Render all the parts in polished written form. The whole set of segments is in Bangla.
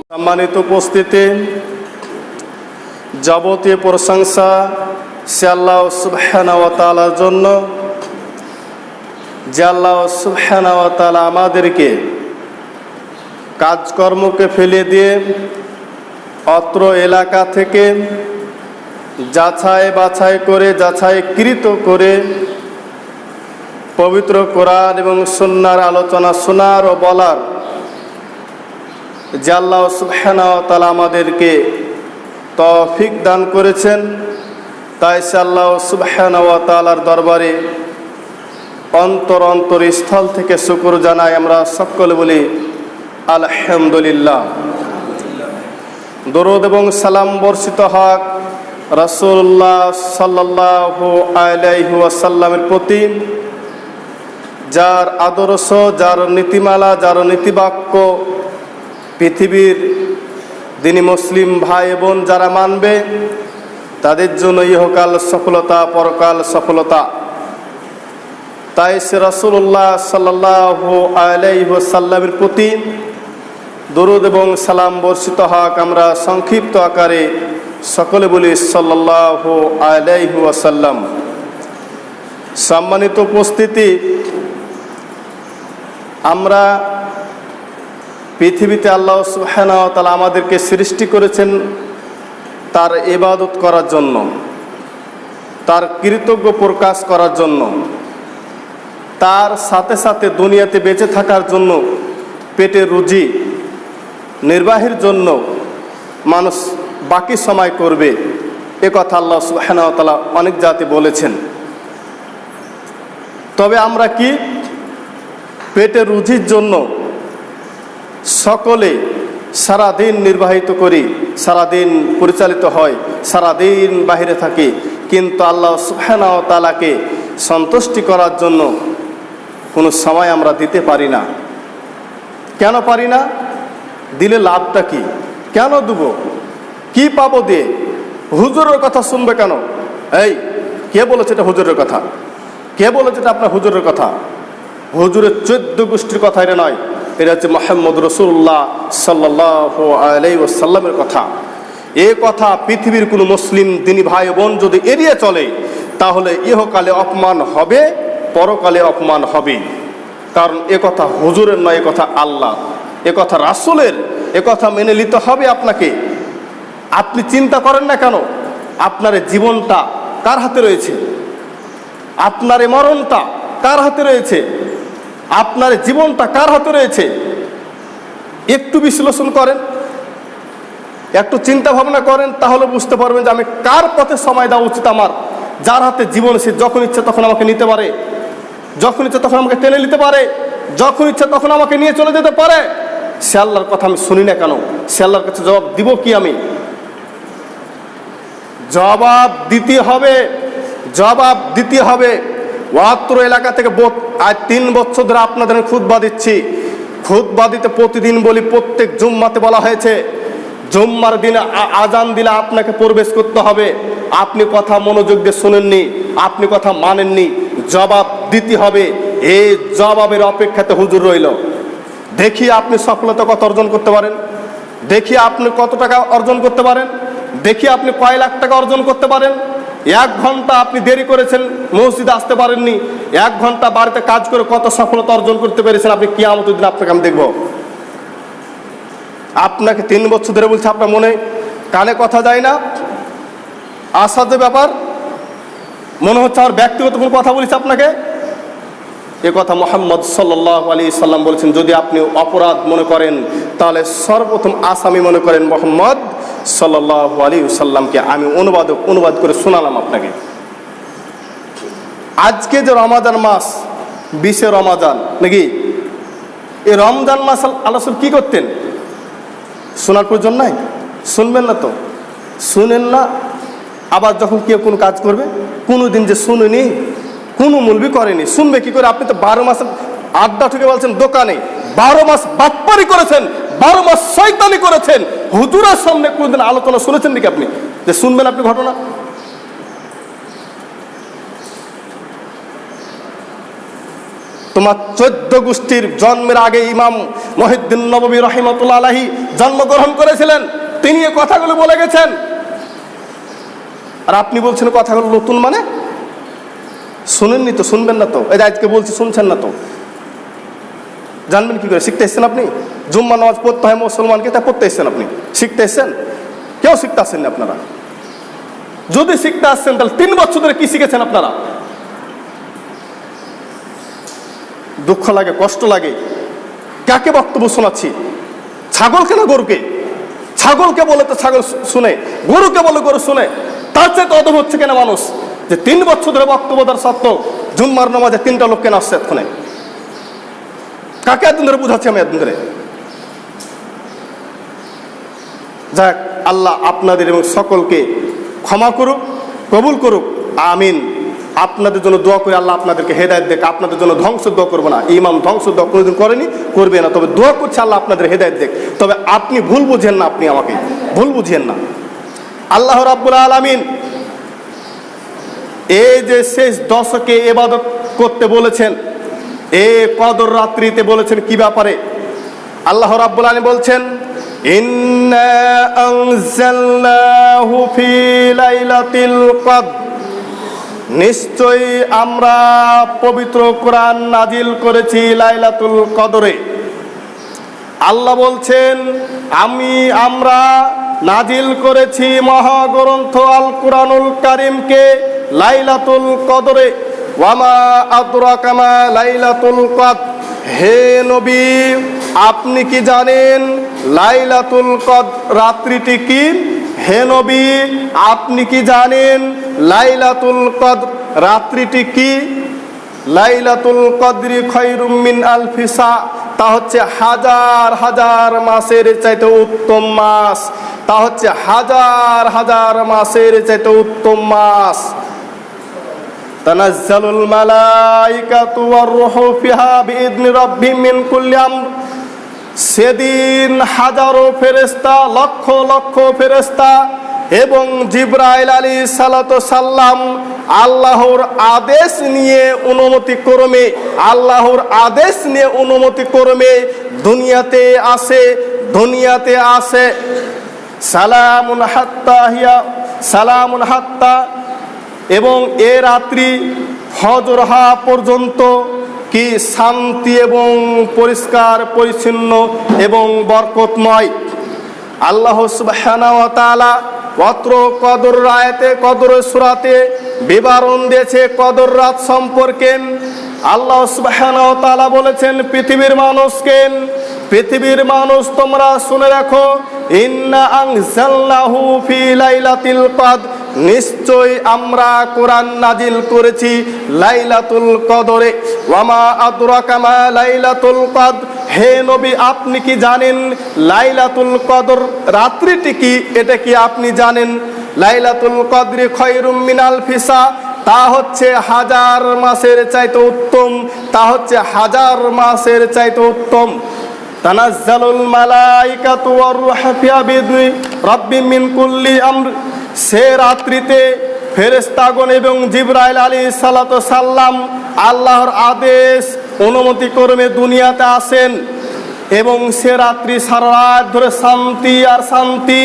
সম্মানিত উপস্থিতি, যাবতীয় প্রশংসা সে আল্লাহ সুবহানাহু ওয়া তাআলার জন্য, যে আল্লাহ সুবহানাহু ওয়া তাআলা আমাদেরকে কাজকর্মকে ফেলে দিয়ে অত্র এলাকা থেকে যাচাই বাছাই করে যাচাইকৃত করে পবিত্র কোরআন এবং সুন্নাহর আলোচনা শোনার ও বলার যে আল্লাহ সুবহানাহু ওয়া তাআলা আমাদেরকে তৌফিক দান করেছেন, তাই সে আল্লাহ সুবহানাহু ওয়া তাআলার দরবারে অন্তর স্থল থেকে শুকর জানাই। আমরা সকলে বলি আলহামদুলিল্লাহ। দরুদ এবং সালাম বর্ষিত হক রাসূলুল্লাহ সাল্লাল্লাহু আলাইহি ওয়াসাল্লামের প্রতি, যার আদর্শ, যার নীতিমালা, যার নীতিবাক্য পৃথিবীর দিনী মুসলিম ভাই বোন যারা মানবে তাদের জন্য ইহকাল সফলতা, পরকাল সফলতা। তাই সে রাসূলুল্লাহ সাল্লাল্লাহু আলাইহি ওয়াসাল্লামের প্রতি দরুদ এবং সালাম বর্ষিত হক। আমরা সংক্ষিপ্ত আকারে সকলে বলি সাল্লাল্লাহু আলাইহি ওয়াসাল্লাম। সম্মানিত উপস্থিতি, আমরা পৃথিবীতে আল্লাহ সুবহানাহু ওয়া তাআলা আমাদেরকে সৃষ্টি করেছেন তার ইবাদত করার জন্য, তার কৃতজ্ঞ প্রকাশ করার জন্য, তার সাথে সাথে দুনিয়াতে বেঁচে থাকার জন্য, পেটের রুজি নির্বাহের জন্য মানুষ বাকি সময় করবে, এ কথা আল্লাহ সুবহানাহু ওয়া তাআলা অনেক জাতি বলেছেন। তবে আমরা কি পেটের রুজির জন্য সকলে সারাদিন নির্বাহিত করি, সারাদিন পরিচালিত হয়, সারাদিন বাহিরে থাকি, কিন্তু আল্লাহ সুবহানাহু ওয়া তাআলাকে সন্তুষ্টি করার জন্য কোনো সময় আমরা দিতে পারি না। কেন পারি না? দিলে লাভটা কি? কেন দেব? কি পাবো দিয়ে? হুজুরের কথা শুনবে কেন? এই কে বলেছে এটা হুজুরের কথা? কে বলেছে এটা আপনার হুজুরের কথা? হুজুরের 14 গোষ্ঠীর কথা এটা নয়, এটা হচ্ছে মুহাম্মদ রাসূলুল্লাহ সাল্লাল্লাহু আলাইহি ওয়াসাল্লামের কথা। এই কথা পৃথিবীর কোনো মুসলিম দিনী ভাই বোন যদি এড়িয়ে চলে তাহলে ইহকালে অপমান হবে, পরকালে অপমান হবে। কারণ এ কথা হুজুরের নয়, এ কথা আল্লাহ, এ কথা রাসূলের, এ কথা মেনে নিতে হবে আপনাকে। আপনি চিন্তা করেন না কেন আপনার জীবনটা কার হাতে রয়েছে? আপনার মরণটা কার হাতে রয়েছে? আপনার জীবনটা কার হাতে রয়েছে? একটু বিশ্লেষণ করেন, একটু চিন্তা ভাবনা করেন, তাহলে বুঝতে পারবেন যে আমি কার পথে সময় দেওয়া উচিত আমার। যার হাতে জীবন, সে যখন ইচ্ছে তখন আমাকে নিতে পারে, যখন ইচ্ছে তখন আমাকে টেনে নিতে পারে, যখন ইচ্ছে তখন আমাকে নিয়ে চলে যেতে পারে। সে আল্লাহর কথা আমি শুনি না কেন? সে আল্লাহর কাছে জবাব দিব কি? আমি জবাব দিতে হবে, জবাব দিতে হবে। ওয়াত্র এলাকা থেকে আজ 3 বছর ধরে আপনাদের খুতবা দিচ্ছি। খুতবা দিতে প্রতিদিন বলি, প্রত্যেক জুম্মাতে বলা হয়েছে জুম্মার দিনে আজান দিলে আপনাকে প্রবেশ করতে হবে। আপনি কথা মনোযোগ দিয়ে শুনেননি, আপনি কথা মানেননি, জবাব দিতে হবে। এই জবাবের অপেক্ষাতে হুজুর রইল। দেখি আপনি সফলতা কত অর্জন করতে পারেন, দেখি আপনি কত টাকা অর্জন করতে পারেন, দেখি আপনি কয় লাখ টাকা অর্জন করতে পারেন। 1 ঘন্টা আপনি দেরি করেছেন, মসজিদে আসতে পারেননি, 1 ঘন্টা বাড়িতে কাজ করে কত সফলতা অর্জন করতে পেরেছেন আপনি। কিয়ামতের দিন আপনাকে আমি দেখব। আপনাকে 3 বছর ধরে বলছে, আপনার মনে কানে কথা যায় না? আসাদ ব্যাপার মনে হচ্ছে আমার ব্যক্তিগত কোনো কথা বলেছে আপনাকে। এ কথা মুহাম্মদ সাল্লাল্লাহু আলাইহি সাল্লাম বলেছেন, যদি আপনি অপরাধ মনে করেন তাহলে সর্বপ্রথম আসামি মনে করেন মুহাম্মদ সাল্লাল্লাহু আলাইহি সাল্লামকে। আমি অনুবাদ করে শোনালাম আপনাকে। আজকে যে রমাদান মাস, 20 রমাদান নাকি, এই রমজান মাস আল্লাহ রাসূল কি করতেন? শোনার প্রয়োজন নাই? শুনবেন না তো? শুনেন না। আবার যখন কেউ কোনো কাজ করবে, কোনো দিন যে শুনেনি, কোনো মুলবি করেনি, শুনবে কি করে? আপনি তো 12 মাস আড্ডা ঠুকে বলছেন দোকানে, 12 মাস বাটপারি করেছেন, 12 মাস শয়তানি করেছেন। হুজুরের সামনে কোনদিন আলোচনা শুনেছেন নাকি আপনি যে শুনবেন আপনি ঘটনা? তোমার 14 গোষ্ঠীর জন্মের আগে ইমাম মহিউদ্দিন নববী রাহিমাতুল্লাহ আলাইহি জন্মগ্রহণ করেছিলেন, তিনি এই কথাগুলো বলে গেছেন। আর আপনি বলছেন কথাগুলো নতুন, মানে শুনেননি তো, শুনবেন না তো, এই যে আজকে বলছি শুনছেন না তো, জানবেন কি করে? শিখতে এসছেন আপনি? জুম্মা নামাজ পড়তে হয় মুসলমানকে, তা পড়তে এসছেন আপনি? শিখতে এসছেন? কেউ শিখতে আসছেন না আপনারা। যদি শিখতে আসছেন তাহলে 3 বছর ধরে কি শিখেছেন আপনারা? দুঃখ লাগে, কষ্ট লাগে। কাকে বক্তব্য শোনাচ্ছি? ছাগলকে না গরুকে? ছাগলকে বলে তো ছাগল শুনে, গরুকে বলে গরু শুনে। তার চেয়ে অদম হচ্ছে কেন মানুষ যে 3 বছর ধরে বক্তব্য দেওয়ার সত্ত্বেও জুম্মার নামাজে 3টা লোক কেন আসছে এক্ষণে? কাকে এতদিন ধরে বুঝাচ্ছি আমি এতদিন ধরে? যাক, আল্লাহ আপনাদের এবং সকলকে ক্ষমা করুক, কবুল করুক, আমিন। আপনাদের জন্য দোয়া করে আল্লাহ আপনাদেরকে হেদায়েত দেখ। আপনাদের জন্য ধ্বংস দোয়া করবো না, ইমাম ধ্বংস দোয়া কোনোদিন করেনি, করবে না। তবে দোয়া করছে আল্লাহ আপনাদের হেদায়েত দেখ। তবে আপনি ভুল বুঝেন না, আপনি আমাকে ভুল বুঝেন না। আল্লাহ রাব্বুল আলামিন এই যে শেষ দশকে ইবাদত করতে বলেছেন, এই কদর রাত্রিতে বলেছেন কি ব্যাপারে? আল্লাহ রাব্বুল আলামিন বলছেন, ইন্না আনজালনাহু ফি লাইলাতিল কদর, নিশ্চয়ই আমরা পবিত্র কোরআন নাজিল করেছি লাইলাতুল কদরে। আল্লাহ বলছেন আমরা নাজিল করেছি মহাগ্রন্থ আল কুরআনুল কারীমকে লাইলাতুল কদরে। ওয়ামা আদরাকা মা লাইলাতুল কদর, হে নবী আপনি কি জানেন লাইলাতুল কদর রাত্রিটি কি? হে নবী আপনি কি জানেন লাইলাতুল কদর রাত্রিটি কি? লাইলাতুল কদরি খায়রুম মিন আলফি শাহ, তা হচ্ছে হাজার হাজার মাসের চাইতে উত্তম মাস। তা হচ্ছে হাজার হাজার মাসের চাইতে উত্তম মাস। তানাজ্জালুল মালাইকাতু ওয়ার রূহু ফিহা বিইذনি রাব্বিহিম মিন কুল্লি আমর, সেদিন হাজারো ফেরেশতা, লক্ষ লক্ষ ফেরেশতা এবং জিবরাইল আলাইহিস সালাতু সাল্লাম আল্লাহর আদেশ নিয়ে অনুমতি ক্রমে, আল্লাহর আদেশ নিয়ে অনুমতি ক্রমে দুনিয়াতে আসে। সালামুন হাত্তা, এবং এ রাত্রি ফজর হওয়া পর্যন্ত কি শান্তি এবং পরিষ্কার পরিচ্ছন্ন এবং বরকতময়। আল্লাহ সুবহানাহু ওয়া তাআলা অত্র কদর রাতে, কদর সূরাতে বিবরণ দিয়েছে কদর রাত সম্পর্কে। আল্লাহ সুবহানাহু ওয়া তাআলা বলেছেন, পৃথিবীর মানুষ তোমরা শুনে রাখো, ইন্না আনজালনাহু ফি লাইলাতিল কদর, নিশ্চয় আমরা কোরআন নাজিল করেছি লাইলাতুল কদরে। ওয়ামা আদরাকা মা লাইলাতুল কদর, হে নবী আপনি কি জানেন লাইলাতুল কদর রাত্রিটি কি? এটা কি আপনি জানেন? লাইলাতুল কদরি খায়রুম মিন আলফি শাহ, তা হচ্ছে হাজার মাসের চাইতে উত্তম, তা হচ্ছে হাজার মাসের চাইতে উত্তম। তানাজ্জালুল মালাইকাতু ওয়ার রূহু ফিহা বিইذনি রাব্বিহিম মিন কুল্লি আমর, সে রাত্রিতে ফেরেশতাগণ এবং জিবরাইল আলাইহিস সালাতু সাল্লাম আল্লাহর আদেশ অনুমতি ক্রমে দুনিয়াতে আসেন এবং সে রাত্রি সারা রাত ধরে শান্তি আর শান্তি,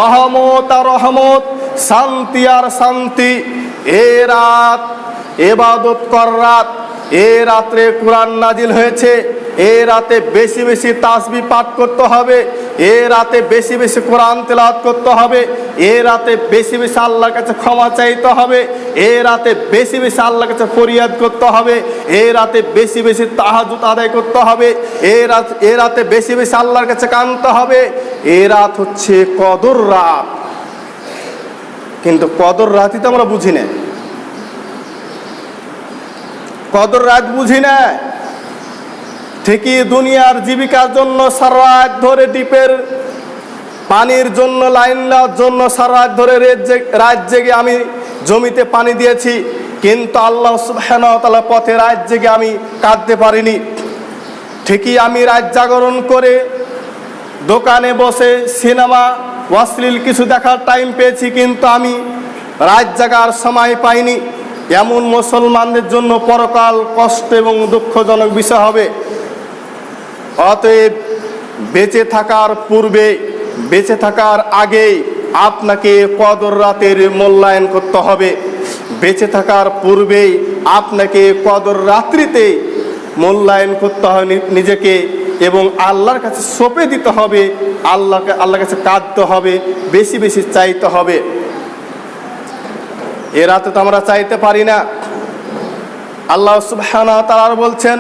রহমত আর রহমত, শান্তি আর শান্তি। এ রাত ইবাদত কর রাত, এ রাত্রে কোরআন নাজিল হয়েছে। এ রাতে বেশি বেশি তাসবিহ পাঠ করতে হবে, এ রাতে বেশি বেশি কোরআন তেলাওয়াত করতে হবে, এ রাতে বেশি বেশি আল্লাহর কাছে ক্ষমা চাইতে হবে, এ রাতে বেশি বেশি আল্লাহর কাছে ফরিয়াদ করতে হবে, এ রাতে বেশি বেশি তাহাজ্জুদ আদায় করতে হবে, এ রাতে বেশি বেশি আল্লাহর কাছে কাঁদতে হবে। এ রাত হচ্ছে কদর রাত। কিন্তু কদর রাতই তো আমরা বুঝি না, কদর রাত বুঝি না। ঠিকই দুনিয়ার জীবিকার জন্য সারা রাত ধরে ডিপের পানির জন্য, লাইন নেওয়ার জন্য সারা রাত ধরে রাত জেগে আমি জমিতে পানি দিয়েছি, কিন্তু আল্লাহ সুবহানাহু ওয়া তাআলার পথে রাত জেগে আমি কাঁদতে পারিনি। ঠিকই আমি রাত জাগরণ করে দোকানে বসে সিনেমা অশ্লীল কিছু দেখার টাইম পেয়েছি, কিন্তু আমি রাত জাগার সময় পাইনি। এমন মুসলমানদের জন্য পরকাল কষ্ট এবং দুঃখজনক বিষয় হবে। অতএব বেঁচে থাকার পূর্বে, বেঁচে থাকার আগেই আপনাকে কদর রাতের মূল্যায়ন করতে হবে। বেঁচে থাকার পূর্বেই আপনাকে কদর রাত্রিতে মূল্যায়ন করতে হবে নিজেকে, এবং আল্লাহর কাছে সঁপে দিতে হবে, আল্লাহর কাছে কাঁদতে হবে, বেশি বেশি চাইতে হবে। এ রাতে তো আমরা চাইতে পারি না। আল্লাহ সুবহানাহু ওয়া তাআলা বলছেন,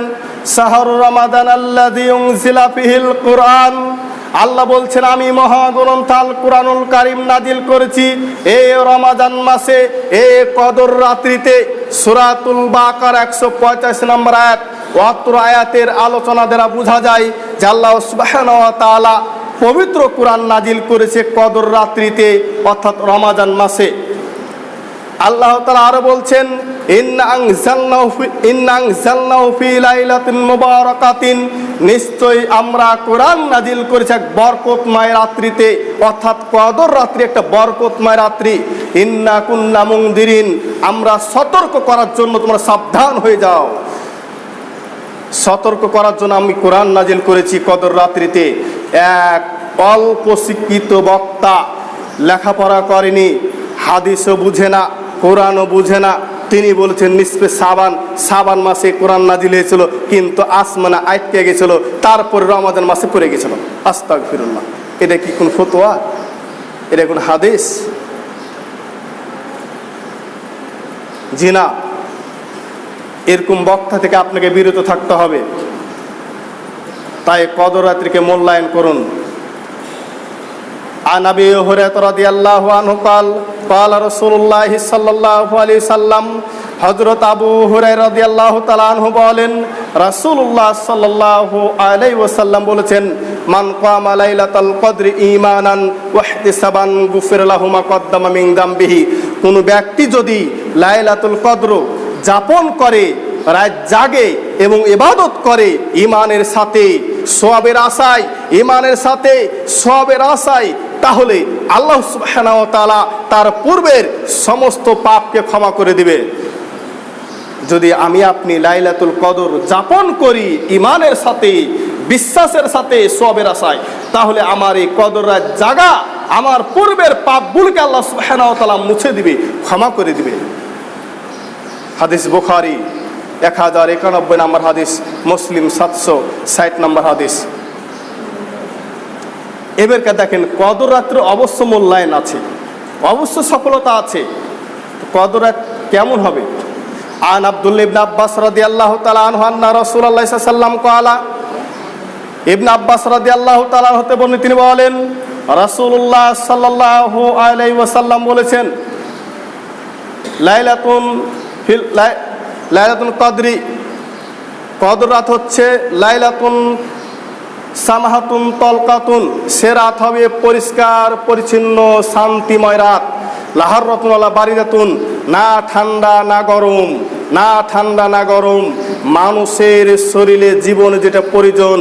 শাহরুর রমাদান আল্লাযী উনজিলা ফীহিল কুরআন, আল্লাহ বলছেন আমি মহাগ্রন্থ আল কুরআনুল কারীম নাজিল করেছি এই রমাদান মাসে, এই কদর রাত্রিতে। সূরাতুল বাকারা 185 নম্বর আয়াত। অত্র আয়াতের আলোচনা দ্বারা বোঝা যায় যে আল্লাহ সুবহানাহু ওয়া তাআলা পবিত্র কুরআন নাজিল করেছে কদর রাত্রিতে, অর্থাৎ রমাদান মাসে। আল্লাহ তাআলা আরো বলছেন, ইন্না আনজালনাহু ফি লাইলাতিন মুবারাকাতিন, নিশ্চয়ই আমরা কোরআন নাজিল করেছি এক বরকতময় রাত্রিতে, অর্থাৎ কদর রাত্রি একটা বরকতময় রাত্রি। ইন্না কুন্না মুনদিরিন, আমরা সতর্ক করার জন্য, তোমরা সাবধান হয়ে যাও, সতর্ক করার জন্য আমি কোরআন নাজিল করেছি কদর রাত্রিতে। এক অল্প শিক্ষিত বক্তা, লেখাপড়া করেনি, হাদিসও বুঝে না, কোরআনও বুঝে না, তিনি বলেছেন নিসফে সাবান মাসে কোরআন নাজিল হয়েছিল, কিন্তু আসমানে আটকে গেছিল, তারপরে রমাদান মাসে পড়ে গেছিল। আস্তাগফিরুল্লাহ। এটা কি কোন ফতোয়া? এটা কোন হাদিস? জি না। এরকম বক্তা থেকে আপনাকে বিরত থাকতে হবে। তাই কদর রাত্রিকে মূল্যায়ন করুন। عن أبي هريرة رضي الله عنه قال قال رسول الله صلى الله عليه وسلم, হযরত আবু হুরায়রা রাদিয়াল্লাহু তাআলা আনহু বলেন, রাসূলুল্লাহ সাল্লাল্লাহু আলাইহি ওয়াসাল্লাম বলেছেন, মান কামা লাইলাতাল কদরি ঈমানান ওয়া ইহতিসাবান গুফিরা লাহু মা কদ্দামা মিন যামবিহি, কোন ব্যক্তি যদি লাইলাতুল কদর যাপন করে, রাত জাগে এবং ইবাদত করে ঈমানের সাথে সওয়াবের আশায়, ঈমানের সাথে সওয়াবের আশায়, তাহলে আল্লাহ সুবহানাহু ওয়া তাআলা তার পূর্বের সমস্ত পাপকে ক্ষমা করে দিবে। যদি আমি আপনি লাইলাতুল কদর যাপন করি ঈমানের সাথে, বিশ্বাসের সাথে, সওয়াবের আশায়, তাহলে আমার এই কদর রাত জাগা আমার পূর্বের পাপগুলোকে আল্লাহ সুবহানাহু ওয়া তাআলা মুছে দিবে, ক্ষমা করে দিবে। হাদিস বুখারী 1091 নম্বর হাদিস, মুসলিম 760 নম্বর হাদিস। এবারকে দেখেন, কদর রাত্রে অবশ্য মূল্যায়ন আছে, অবশ্য সফলতা আছে। কদর রাত কেমন হবে? আন আব্দুল্লাহ ইবনে আব্বাস রাদিয়াল্লাহু তাআলা আনহু আন্না রাসূলুল্লাহ সাল্লাল্লাহু আলাইহি ওয়াসাল্লাম ক্বালা, ইবনে আব্বাস রাদিয়াল্লাহু তাআলা হতে বর্ণিত, তিনি বলেন রাসূলুল্লাহ সাল্লাল্লাহু আলাইহি ওয়াসাল্লাম বলেছেন, লাইলাতুল কদরি, কদর রাত হচ্ছে লাইলাতুন সামাহাতুন তলকাতুন, সে রাত হবে পরিষ্কার পরিচ্ছন্ন শান্তিময় রাত। লাহার রতনওয়ালা বারিদাতুন, না ঠান্ডা না গরম, না ঠান্ডা না গরম। মানুষের শরীরে জীবনে যেটা প্রয়োজন,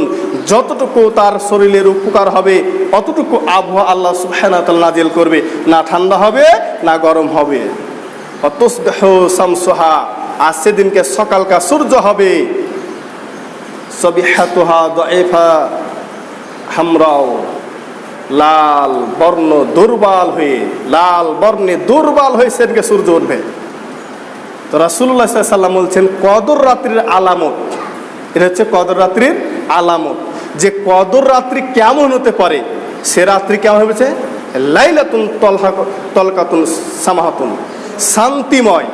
যতটুকু তার শরীরের উপকার হবে অতটুকু আবহাওয়া আল্লাহ সুবহানাহু ওয়া তাআলা নাজিল করবে, না ঠান্ডা হবে না গরম হবে। অতুসবিহু শামসুহা, আর সেদিনকে সকালকার সূর্য হবে সবিহাতুহা দাইফা হামরাও, লাল বর্ণ দুর্বল হয়ে, লাল বর্ণে দুর্বল হয়ে সেদিনকে সূর্য উঠবে। তো রাসূলুল্লাহ সাল্লাল্লাহু আলাইহি ওয়াসাল্লাম বলছেন কদর রাত্রির আলামত, এটা হচ্ছে কদর রাত্রির আলামত, যে কদর রাত্রি কেমন হতে পারে। সে রাত্রি কেমন হয়েছে? লাইলাতুন তলকাতুন সামাহাতুন, শান্তিময়,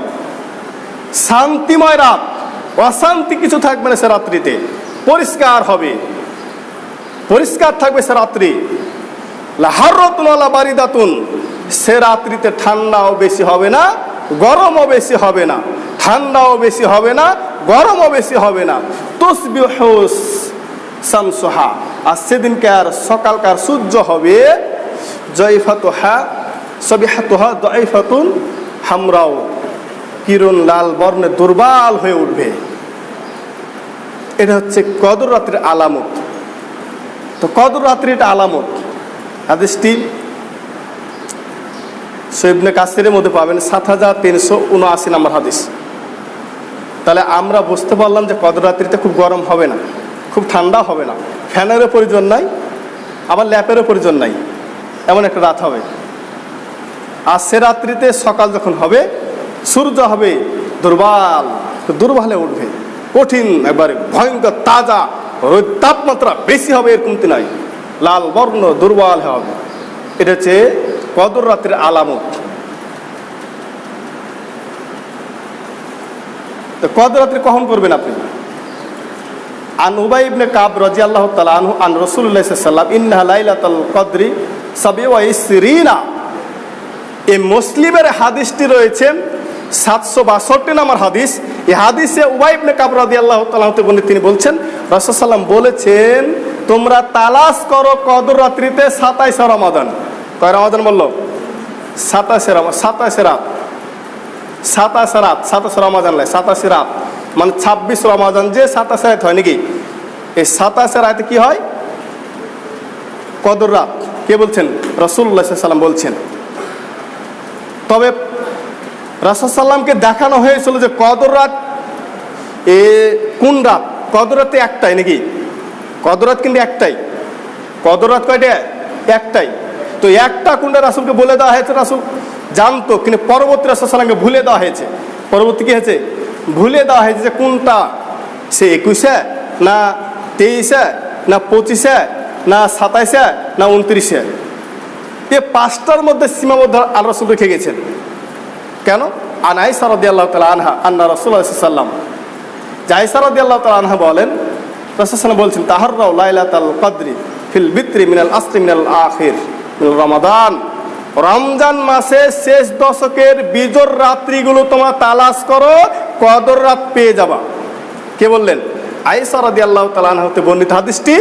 শান্তিময় রাত, অশান্তি কিছু থাকবে না সে রাত্রিতে, পরিষ্কার হবে, পরিষ্কার থাকবে সে রাত্রি। লাহারতুন ওয়ালা বারিদাতুন, সে রাত্রিতে ঠান্ডাও বেশি হবে না, গরমও বেশি হবে না, ঠান্ডাও বেশি হবে না, গরমও বেশি হবে না। তুসবিহু শামসুহা, আর সেদিনকার সকালকার সূর্য হবে জয়ফাতুহা সবিহাতুহা দাইফাতুন হামরাও, কিরণ লাল বর্ণে দুর্বল হয়ে উঠবে। এটা হচ্ছে কদর রাত্রির আলামত। তো কদর রাত্রি এটা আলামত। হাদিসটি সহিহ ইবনে কাসিরের মধ্যে পাবেন 7379 নম্বর হাদিস। তাহলে আমরা বুঝতে পারলাম যে কদর রাত্রিতে খুব গরম হবে না, খুব ঠান্ডা হবে না, ফ্যানেরও প্রয়োজন নাই, আবার ল্যাপেরও প্রয়োজন নাই, এমন একটা রাত হবে। আর সে রাত্রিতে সকাল যখন হবে সূর্য হবে দুর্বল, দুর্বলে উঠবে, কঠিন একবারে ভয়ঙ্কর তাজা, তাপমাত্রা বেশি হবে এরকমটি নাই, লাল বর্ণ দুর্বল হবে। এটা হচ্ছে কদর রাত্রির আলামত। তো কদর রাত্রি কখন করবেন আপনি? আন উবাই ইবনে কাব রাদিয়াল্লাহু তাআলা আনহু আন রাসূলুল্লাহ সাল্লাল্লাহু আলাইহি ওয়াসাল্লাম ইন্নাহা লাইলাতুল কদরি 27 এই মুসলিমের হাদিসটি রয়েছে 762 নম্বর হাদিস। এই হাদিসে উবাই ইবনে কাব রাদিয়াল্লাহু তাআলা তিনি বলছেন রাসূল সাল্লাল্লাহু বলেছেন, তোমরা তালাশ করো কদর রাত্রিতে 27 রমাদান। কয় রমাদান বললো? 27 রাত, 27 রমাদান নয়, 27 রাত মানে 26 রমাদান যে 27 রাত হয় নাকি? এই 27 রাতে কি হয়? কদর রাত। কে বলছেন? রাসূলুল্লাহ সাল্লাল্লাহু আলাইহি ওয়াসাল্লাম বলছেন। তবে রাসূল সাল্লামকে দেখানো হয়েছিল যে কদর রাত কোন রাত? কদর রাতে একটাই নাকি? কদর রাত কিন্তু একটাই। কদর রাত কয়টা? একটাই। তো একটা কোনটা রাসূলকে বলে দেওয়া হয়েছে, রাসূল জানতো, কিন্তু পরবর্তী রাসূল সাল্লামকে ভুলে দেওয়া হয়েছে। পরবর্তী কি হয়েছে? ভুলে দেওয়া হয়েছে যে কোনটা, সে 21 না 23 না 25 না 27 না 29। এই পাঁচটার মধ্যে সীমাবদ্ধ আল্লাহ রাসূল রেখে গেছেন। কেন? আন আয়েশা রাদিয়াল্লাহু তাআলা আনহা আন্না রাসূলুল্লাহ সাল্লাল্লাহু আলাইহি ওয়াসাল্লাম, আয়েশা রাদিয়াল্লাহু তাআলা আনহা বলেন রাসূল সাল্লাল্লাহু বলছেন, তাহাররাউ লাইলাতাল কদরি ফিল বিত্রি মিনাল আসরি মিনাল আখির মিন রমাদান। রমজান মাসে শেষ দশকের বিজোড় রাত্রিগুলো তোমরা তালাশ করো, কদর রাত পেয়ে যাবা। কে বললেন? আয়েশা রাদিয়াল্লাহু তাআলা আনহা হতে বর্ণিত হাদিসটি।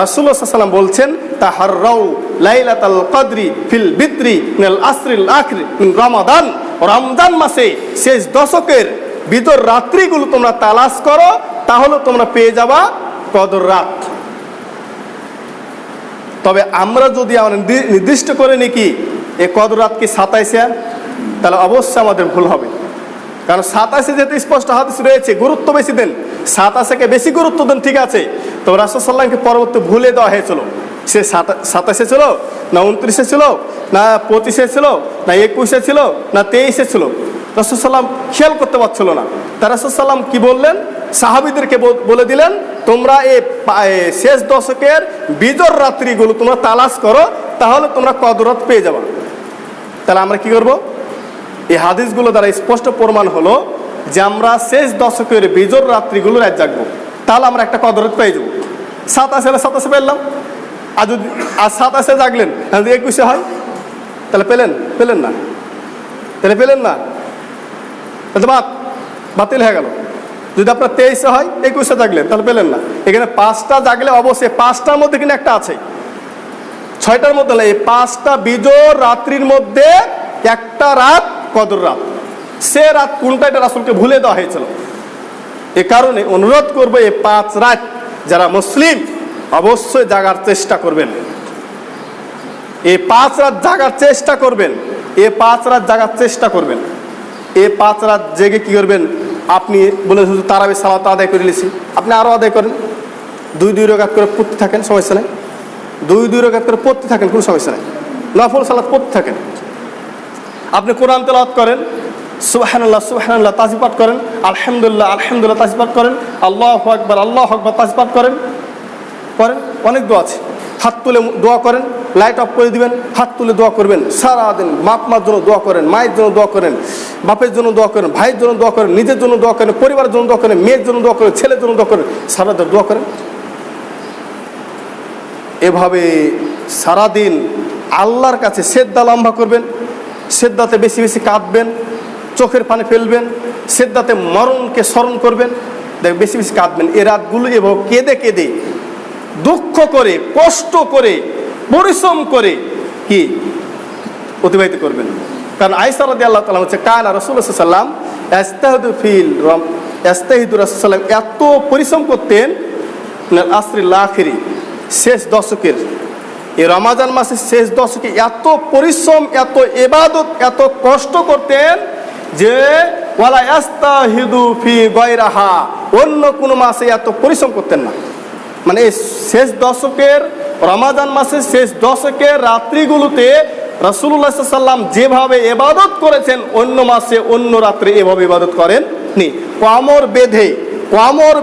রাসূলুল্লাহ সাল্লাল্লাহু আলাইহি ওয়াসাল্লাম বলছেন, তাহাররাউ লাইলাতাল কদরি ফিল বিত্রি মিনাল আসরিল আখির মিন রমাদান। রমজান মাসে শেষ দশকের বিজোড় রাত্রিগুলো তোমরা তালাশ করো, তাহলে তোমরা পেয়ে যাবা কদর রাত। তবে আমরা যদি নির্দিষ্ট করে নিকি এই কদর রাত কি 27, তাহলে অবশ্যই আমাদের ভুল হবে। কারণ 27 যেহেতু স্পষ্ট হাদিস রয়েছে, গুরুত্ব বেশি দেন, 27কে বেশি গুরুত্ব দেন, ঠিক আছে। তবে রাসূল সাল্লাল্লাহু পরবর্তী ভুলে দেওয়া হয়েছিল। সে 27 ছিল না 29 ছিল না 25 ছিল না 21 ছিল না 23 ছিল, রাসূল সাল্লাল্লাহু খেয়াল করতে পারছিল না। তার রাসূল সাল্লাল্লাহু কি বললেন? সাহাবীদেরকে বলে দিলেন, তোমরা এই শেষ দশকের বিজোড় রাত্রিগুলো তোমরা তালাশ করো, তাহলে তোমরা কদর রাত পেয়ে যাবা। তাহলে আমরা কি করব? এই হাদিসগুলো দ্বারা স্পষ্ট প্রমাণ হলো যে আমরা শেষ দশকের বিজোড় রাত্রিগুলো রাত জাগবো, তাহলে আমরা একটা কদর রাত পেয়ে যাবো। 27 পেলাম, আর যদি 27 জাগলেন, 21 হয়, তাহলে পেলেন না, তাহলে বাতিল হয়ে গেল। যদি আপনার 23 হয়, 21 জাগলেন, তাহলে পেলেন না। এখানে 5টা জাগলে অবশ্যই 5টার মধ্যে কিন্তু একটা আছে, 6টার মধ্যে এই 5টা বিজোড় রাত্রির মধ্যে একটা রাত কদর রাত। সে রাত কোনটা এটা রাসূলকে ভুলে দেওয়া হয়েছিল। এ কারণে অনুরোধ করবো, এই 5 রাত যারা মুসলিম অবশ্যই জাগার চেষ্টা করবেন। এই 5 রাত জাগার চেষ্টা করবেন। এই 5 রাত জাগার চেষ্টা করবেন। এই 5 রাত জেগে কি করবেন? আপনি বলে শুধু তারাবি সালাত আদায় করে নিয়েছি, আপনি আরও আদায় করেন, 2 রাকাত করে পড়তে থাকেন, সমস্যা নেই। 2 রাকাত করে পড়তে থাকেন, কোনো সমস্যা নেই। নফল সালাত পড়তে থাকেন। আপনি কোরআন তেলাওয়াত করেন, সুবহানাল্লাহ সুবহানাল্লাহ তাসবিহ পাঠ করেন, আলহামদুলিল্লাহ আলহামদুলিল্লাহ তাসবিহ পাঠ করেন, আল্লাহু আকবার তাসবিহ পাঠ করেন। অনেক দোয়া আছে। হাত তুলে দোয়া করেন, লাইট অফ করে দিবেন, হাত তুলে দোয়া করবেন সারাদিন। মার জন্য দোয়া করেন, মায়ের জন্য দোয়া করেন, বাপের জন্য দোয়া করেন, ভাইয়ের জন্য দোয়া করেন, নিজের জন্য দোয়া করেন, পরিবারের জন্য দোয়া করেন, মেয়ের জন্য দোয়া করেন, ছেলের জন্য দোয়া করেন, সারাদিন দোয়া করেন। এভাবে সারাদিন আল্লাহর কাছে সেজদা লম্বা করবেন, সেজদাতে বেশি বেশি কাঁদবেন, চোখের পানি ফেলবেন, সেজদাতে মরণকে স্মরণ করবেন, দেখ বেশি বেশি কাঁদবেন। এ রাতগুলো এভাবে কেঁদে কেঁদে, দুঃখ করে, কষ্ট করে, পরিশ্রম করে কি অতিবাহিত করবেন। কারণ আয়েশা রাদিয়াল্লাহু তাআলা হচ্ছে কানা রাসূলুল্লাহ সাল্লাল্লাহু আলাইহি ওয়াসাল্লাম ইস্তাহিদু রাসূলুল্লাহ এত পরিশ্রম করতেন আসরিল আখিরি, শেষ দশকের এই রমাজান মাসের শেষ দশকে এত পরিশ্রম, এত ইবাদত, এত কষ্ট করতেন যে ওয়ালা ইয়াস্তাহিদু ফি গায়রাহা, অন্য কোনো মাসে এত পরিশ্রম করতেন না। মানে এই শেষ দশকের রমাদান মাসের শেষ দশকের রাত্রিগুলোতে রাসূলুল্লাহ সাল্লাল্লাহু আলাইহি ওয়াসাল্লাম যেভাবে ইবাদত করেছেন অন্য মাসে অন্য রাত্রে এভাবে ইবাদত করেননি। কোমর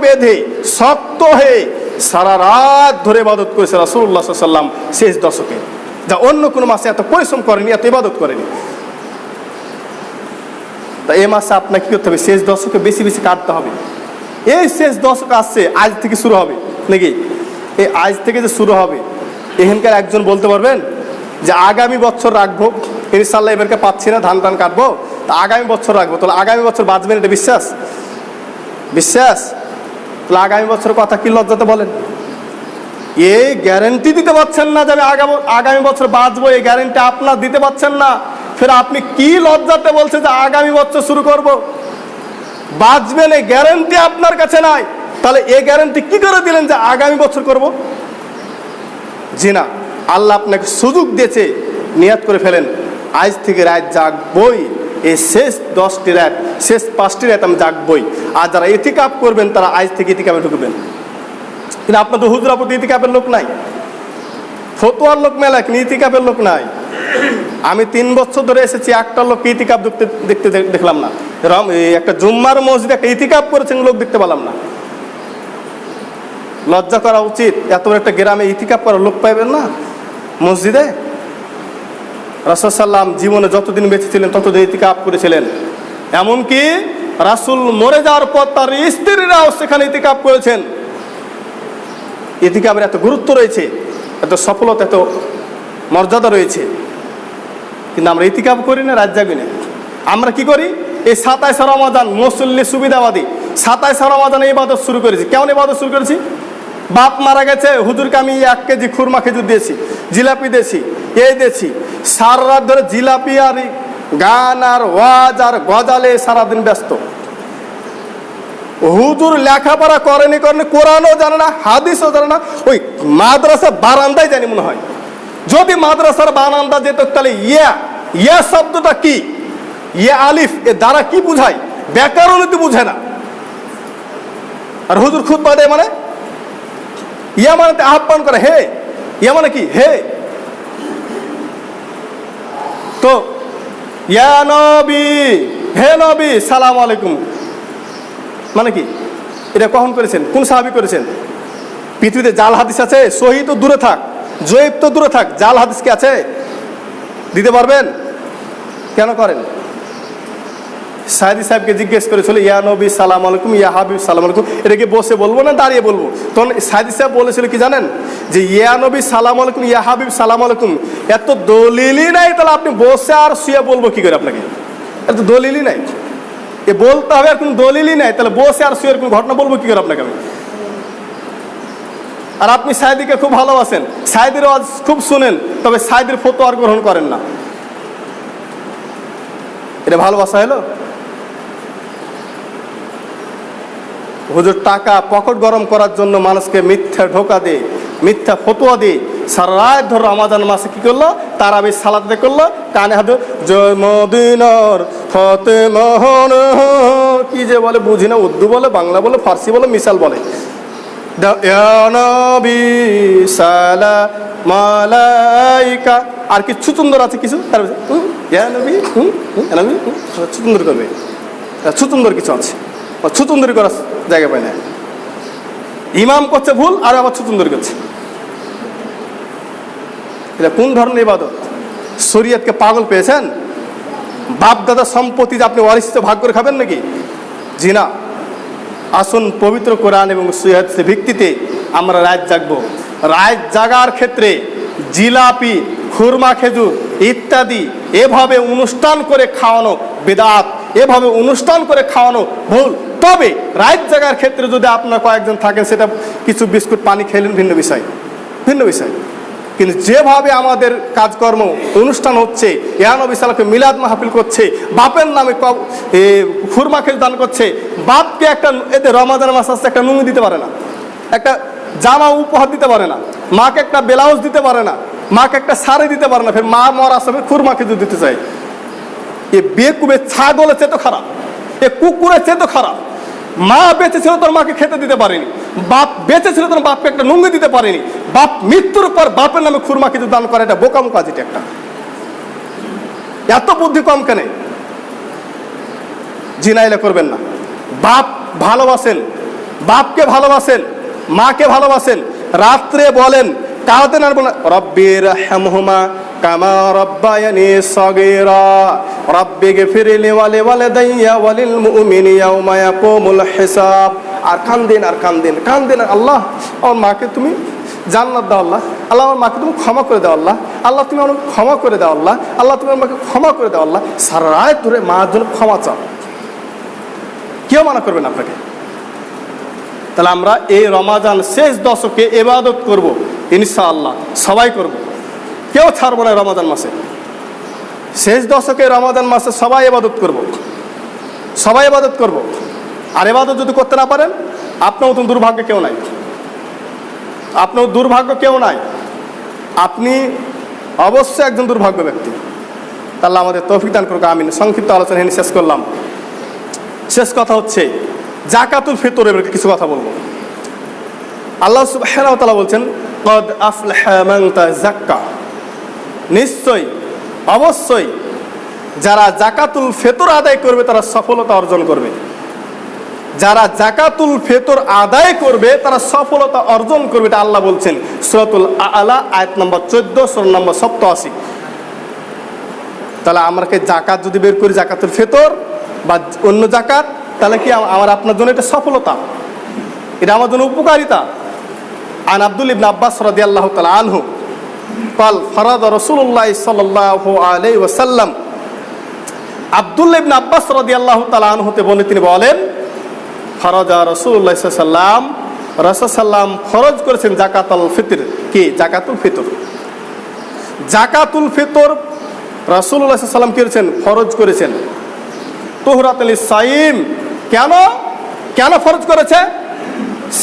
বেঁধে শক্ত হয়ে সারা রাত ধরে ইবাদত করেছে রাসূলুল্লাহ সাল্লাল্লাহু আলাইহি ওয়াসাল্লাম শেষ দশকে, যা অন্য কোনো মাসে এত পরিশ্রম করেনি, এত ইবাদত করেনি। তা এই মাসে আপনাকে কী করতে হবে? শেষ দশকে বেশি বেশি কাটতে হবে। এই শেষ দশক আসছে, আজ থেকে শুরু হবে নাকি? এই আজ থেকে যে শুরু হবে, এখানকার একজন বলতে পারবেন যে আগামী বছর রাখবো, ইনশাল্লাহ এবারকে পাচ্ছি না, ধান টান কাটবো, তা আগামী বছর রাখবো, তাহলে আগামী বছর বাঁচবেন? এটা বিশ্বাস? তাহলে আগামী বছরের কথা কি লজ্জাতে বলেন? এই গ্যারেন্টি দিতে পারছেন না যে আমি আগামী বছর বাঁচবো, এই গ্যারেন্টি আপনার দিতে পারছেন না, ফের আপনি কি লজ্জাতে বলছেন যে আগামী বছর শুরু করব? বাঁচবেন এই গ্যারেন্টি আপনার কাছে নাই, তাহলে এই গ্যারেন্টি কি করে দিলেন যে আগামী বছর করব? জি না, আল্লাহ আপনাকে সুযোগ দিয়েছে, নিয়াত করে ফেলেন আজ থেকে রাত জাগবই, এই শেষ 10টি রাত, শেষ 5টি রাত আমি জাগবই। আর যারা ইতিকাফ করবেন তারা আজ থেকে ইতিকাফে ঢুকবেন। কিন্তু আপনাদের হুজুরা প্রতি ইতিকাফের লোক নাই, ফতোয়ার লোক মেলা, কিন্তু ইতিকাফের লোক নাই। আমি 3 বছর ধরে এসেছি, একটা লোক ইতিকাফ দেখতে দেখলাম না। একটা জুম্মার মসজিদে একটা ইতিকাফ করেছেন লোক দেখতে পেলাম না। লজ্জা করা উচিত, এত বড় একটা গ্রামে ইতিকাফ করার লোক পাইবেন না মসজিদে? রাসূল সাল্লাম জীবনে যতদিন বেঁচে ছিলেন ততদিন ইতিকাফ করেছিলেন। এমনকি রাসূল মরে যাওয়ার পর তার স্ত্রীরাও সেখানে ইতিকাফ করেছেন। ইতিকাফের এত গুরুত্ব রয়েছে, এত সফলতা, এত মর্যাদা রয়েছে, কিন্তু আমরা ইতিকাফ করি না, রাত জাগি না। আমরা কি করি? এই 27 রমাদান মুসল্লি সুবিধাবাদী, 27 রমাদান এই ইবাদত শুরু করেছি। কেমন ইবাদত শুরু করেছি? বাপ মারা গেছে, হুজুরকে আমি 1 কেজি খুরমা খেজুর দিয়েছি, জিলাপি দিয়েছি, এই দিয়েছি। সারা রাত ধরে জিলাপি আর গান আর ওয়াজ আর গজালে সারাদিন ব্যস্ত। হুজুর লেখাপড়া করেনি, কোরআনও জানে না, হাদিসও জানে না, ওই মাদ্রাসা বারান্দায় জানি মনে হয়। যদি মাদ্রাসার বারান্দা যেত তাহলে ইয়া শব্দটা কি, ইয়া আলিফ, এ দ্বারা কি বুঝায়? ব্যাকরণ তো বুঝে না। আর হুজুর খুতবা দেয় মানে ইয়া মানে আহ্বান করে, হে, ইয়া মানে কি? হে। তো ইয়া নবী, হে নবী সালাম আলাইকুম মানে কি? এটা কখন করেছেন? কোন সাহাবী করেছেন? পৃথিবীতে জাল হাদিস আছে? সহি তো দূরে থাক, জয়ীব তো দূরে থাক, জাল হাদিস কি আছে? দিতে পারবেন? কেন করেন? সাইদি সাহেবকে জিজ্ঞেস করেছিল ইয়া নবী সালাম আলাইকুম, ইয়া হাবিব সালাম আলাইকুম, এটাকে বসে বলবো না দাঁড়িয়ে বলবো? তখন সাইদি সাহেব বলেছিল কি জানেন? যে ইয়া নবী সালাম আলাইকুম, ইয়া হাবিব সালাম আলাইকুম এত দলিলই নাই, তাহলে আপনি বসে আর শুয়ে বলবো কি করে? আপনাকে এত দলিলই নাই, এ বলতে হবে, আর কোনো দলিলই নাই, তাহলে বসে আর শুয়ে কোনো ঘটনা বলবো কি করে আপনাকে আমি? আর আপনি সাইদিকে খুব ভালোবাসেন, সাইদির আওয়াজ খুব শুনেন, তবে সাইদির ফতোয়া গ্রহণ করেন না। এটা ভালোবাসা হলো? হুজুর টাকা পকেট গরম করার জন্য মানুষকে মিথ্যা ধোঁকা দিয়ে, মিথ্যা ফতোয়া দিয়ে সারা রাত ধরে রমাদান মাসে কি করলো? তারাবি সালাত আদায় করলো, কানে হাতে জয় মদিনার ফাতেমাহন, কি যে বলে বুঝি না, উর্দু বলে, বাংলা বলে, ফার্সি বলে, মিসাল বলে। আর কি ছুচুন্দর আছে কিছু, তার ছুচুন্দর করবে, ছুচুন্দর কিছু আছে, ছুচুন্দরি করার জায়গা পায় না। ইমাম করছে ভুল আর আবার ছুচুন্দরি করছে। এটা কোন ধরনের ইবাদত? শরীয়তকে পাগল পেয়েছেন? বাপ দাদা সম্পত্তি যে আপনি ওয়ারিসে ভাগ করে খাবেন নাকি? জি না। আসুন পবিত্র কোরআন এবং সুন্নাতের ভিত্তিতে আমরা রাত জাগবো। রাত জাগার ক্ষেত্রে জিলাপি, খুরমা খেজুর ইত্যাদি এভাবে অনুষ্ঠান করে খাওয়ানো বিদআত, এভাবে অনুষ্ঠান করে খাওয়ানো ভুল। তবে রাত জাগার ক্ষেত্রে যদি আপনার কয়েকজন থাকেন, সেটা কিছু বিস্কুট পানি খেলেন, ভিন্ন বিষয়, ভিন্ন বিষয়। কিন্তু যেভাবে আমাদের কাজকর্ম অনুষ্ঠান হচ্ছে, ইয়া নবী সাল্লাল্লাহু আলাইহি মিলাদ মাহফিল করছে, বাপের নামে খুরমা খেজুর দান করছে, বাপকে একটা এতে রমাদান মাস আসছে একটা নুঙ্গি দিতে পারে না, একটা জামা উপহার দিতে পারে না, মাকে একটা ব্লাউজ দিতে পারে না, মাকে একটা শাড়ি দিতে পারে না, ফের মা মরা আসবে খুরমা খেজুর দিতে চায়। এ বেকুবে ছাগল আছে তো খারাপ। এ কুকুরের চেয়ে তো খারাপ। মা বেঁচে ছিল তোর মাকে খেতে দিতে পারেনি, বাপ বেঁচে ছিল তোর বাপকে একটা নুঙ্গি দিতে পারেনি, বাপ মৃত্যুর পর বাপের নামে খুরমা কিছু দান করে, এটা বোকাম কাজ। এটা একটা এত বুদ্ধি কম কেন? জিনাইলে করবেন না। বাপ ভালোবাসেন, বাপকে ভালোবাসেন, মাকে ভালোবাসেন, রাত্রে বলেন কাঁদেন আর বলেন রব্বির হামহুমা কামা রব্বায়ানি সগীরা রব্বিগফিরলি ওয়ালিওয়ালিদাইয়া ওয়ালিল মুমিনিনা ইয়াওমা ইয়াকুমুল হিসাব। আর কাঁদেন আর কাঁদেন কাঁদেন, আল্লাহ আমার মাকে তুমি জান্নাত দাও, আল্লাহ আল্লাহ আমার মাকে তুমি ক্ষমা করে দাও, আল্লাহ আল্লাহ তুমি আমাকে ক্ষমা করে দাও, আল্লাহ আল্লাহ তুমি আমাকে ক্ষমা করে দাও, আল্লাহ। সারা রাত ধরে মার জন্য ক্ষমা চাও, কেউ মানা করবেন আপনাকে। তাহলে আমরা এই রমাজান শেষ দশকে ইবাদত করব ইনশাআল্লাহ, সবাই করব, কেউ ছাড়বো না। রমাজান মাসে শেষ দশকে রমাজান মাসে সবাই ইবাদত করব, সবাই ইবাদত করব। আর ইবাদত যদি করতে না পারেন, আপনার মতন দুর্ভাগ্য কেউ নাই, আপনার দুর্ভাগ্য কেউ নাই, আপনি অবশ্যই একজন দুর্ভাগ্য ব্যক্তি। তাহলে আমাদের তৌফিক দান করুক, আমিন। সংক্ষিপ্ত আলোচনা এখানে শেষ করলাম। শেষ কথা হচ্ছে জাকাতুল ফিতরের কিছু কথা বলবো। আল্লাহ সুবহানাহু ওয়া তাআলা বলছেন কদ আফলাহা মান তাযাক্কা, নিশ্চয়ই অবশ্যই যারা জাকাতুল ফিতর আদায় করবে তারা সফলতা অর্জন করবে। যারা জাকাতুল ফিতর আদায় করবে তারা সফলতা অর্জন করবে, এটা আল্লাহ বলছেন সূরাতুল আ'লা আয়াত নম্বর 14 সূরা নম্বর 87। তাহলে আমরা জাকাত যদি বের করি, জাকাতুল ফিতর বা অন্য জাকাত, তাহলে কি আমার আপনার জন্য এটা সফলতা, এটা আমার জন্য উপকারিতা। আন আব্দুল ইবনে আব্বাস রাদিয়াল্লাহু তাআলা আনহু قال فرض رسول الله صلى الله عليه وسلم, আব্দুল্লাহ ইবনে আব্বাস রাদিয়াল্লাহু তাআলা আনহুতে বলে তিনি বলেন ফরজা রাসূলুল্লাহ সাল্লাল্লাহু আলাইহি ওয়াসাল্লাম, রাসূল সাল্লাম ফরজ করেছেন জাকাতুল ফিতর। কি জাকাতুল ফিতর? জাকাতুল ফিতর রাসূলুল্লাহ সাল্লাল্লাহু আলাইহি ওয়াসাল্লাম করেছেন, ফরজ করেছেন। তুহরাতুল সাইম, কেন কেন ফরজ করেছে?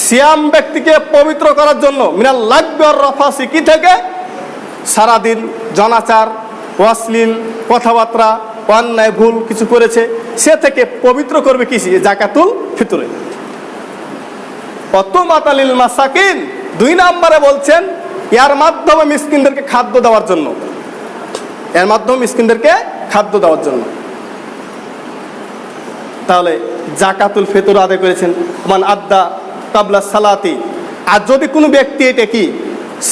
সিয়াম ব্যক্তিকে পবিত্র করার জন্য। মিনাল লাগবি ওয়ার রাফাসি, কি থেকে? সারাদিন জনাচার, অশ্লীল কথাবার্তা, অন্যায় ভুল কিছু করেছে, সে থেকে পবিত্র করবে কি? জাকাতুল ফিতরে। অতমাতালিল মাসাকিন, 2 নম্বরে বলছেন এর মাধ্যমে মিসকিনদেরকে খাদ্য দেওয়ার জন্য, এর মাধ্যমে মিসকিনদেরকে খাদ্য দেওয়ার জন্য। তাহলে জাকাতুল ফিতর আদায় করেছেন। মান আদ্দা কাবলা সালাতি, আর যদি কোনো ব্যক্তি এটা কি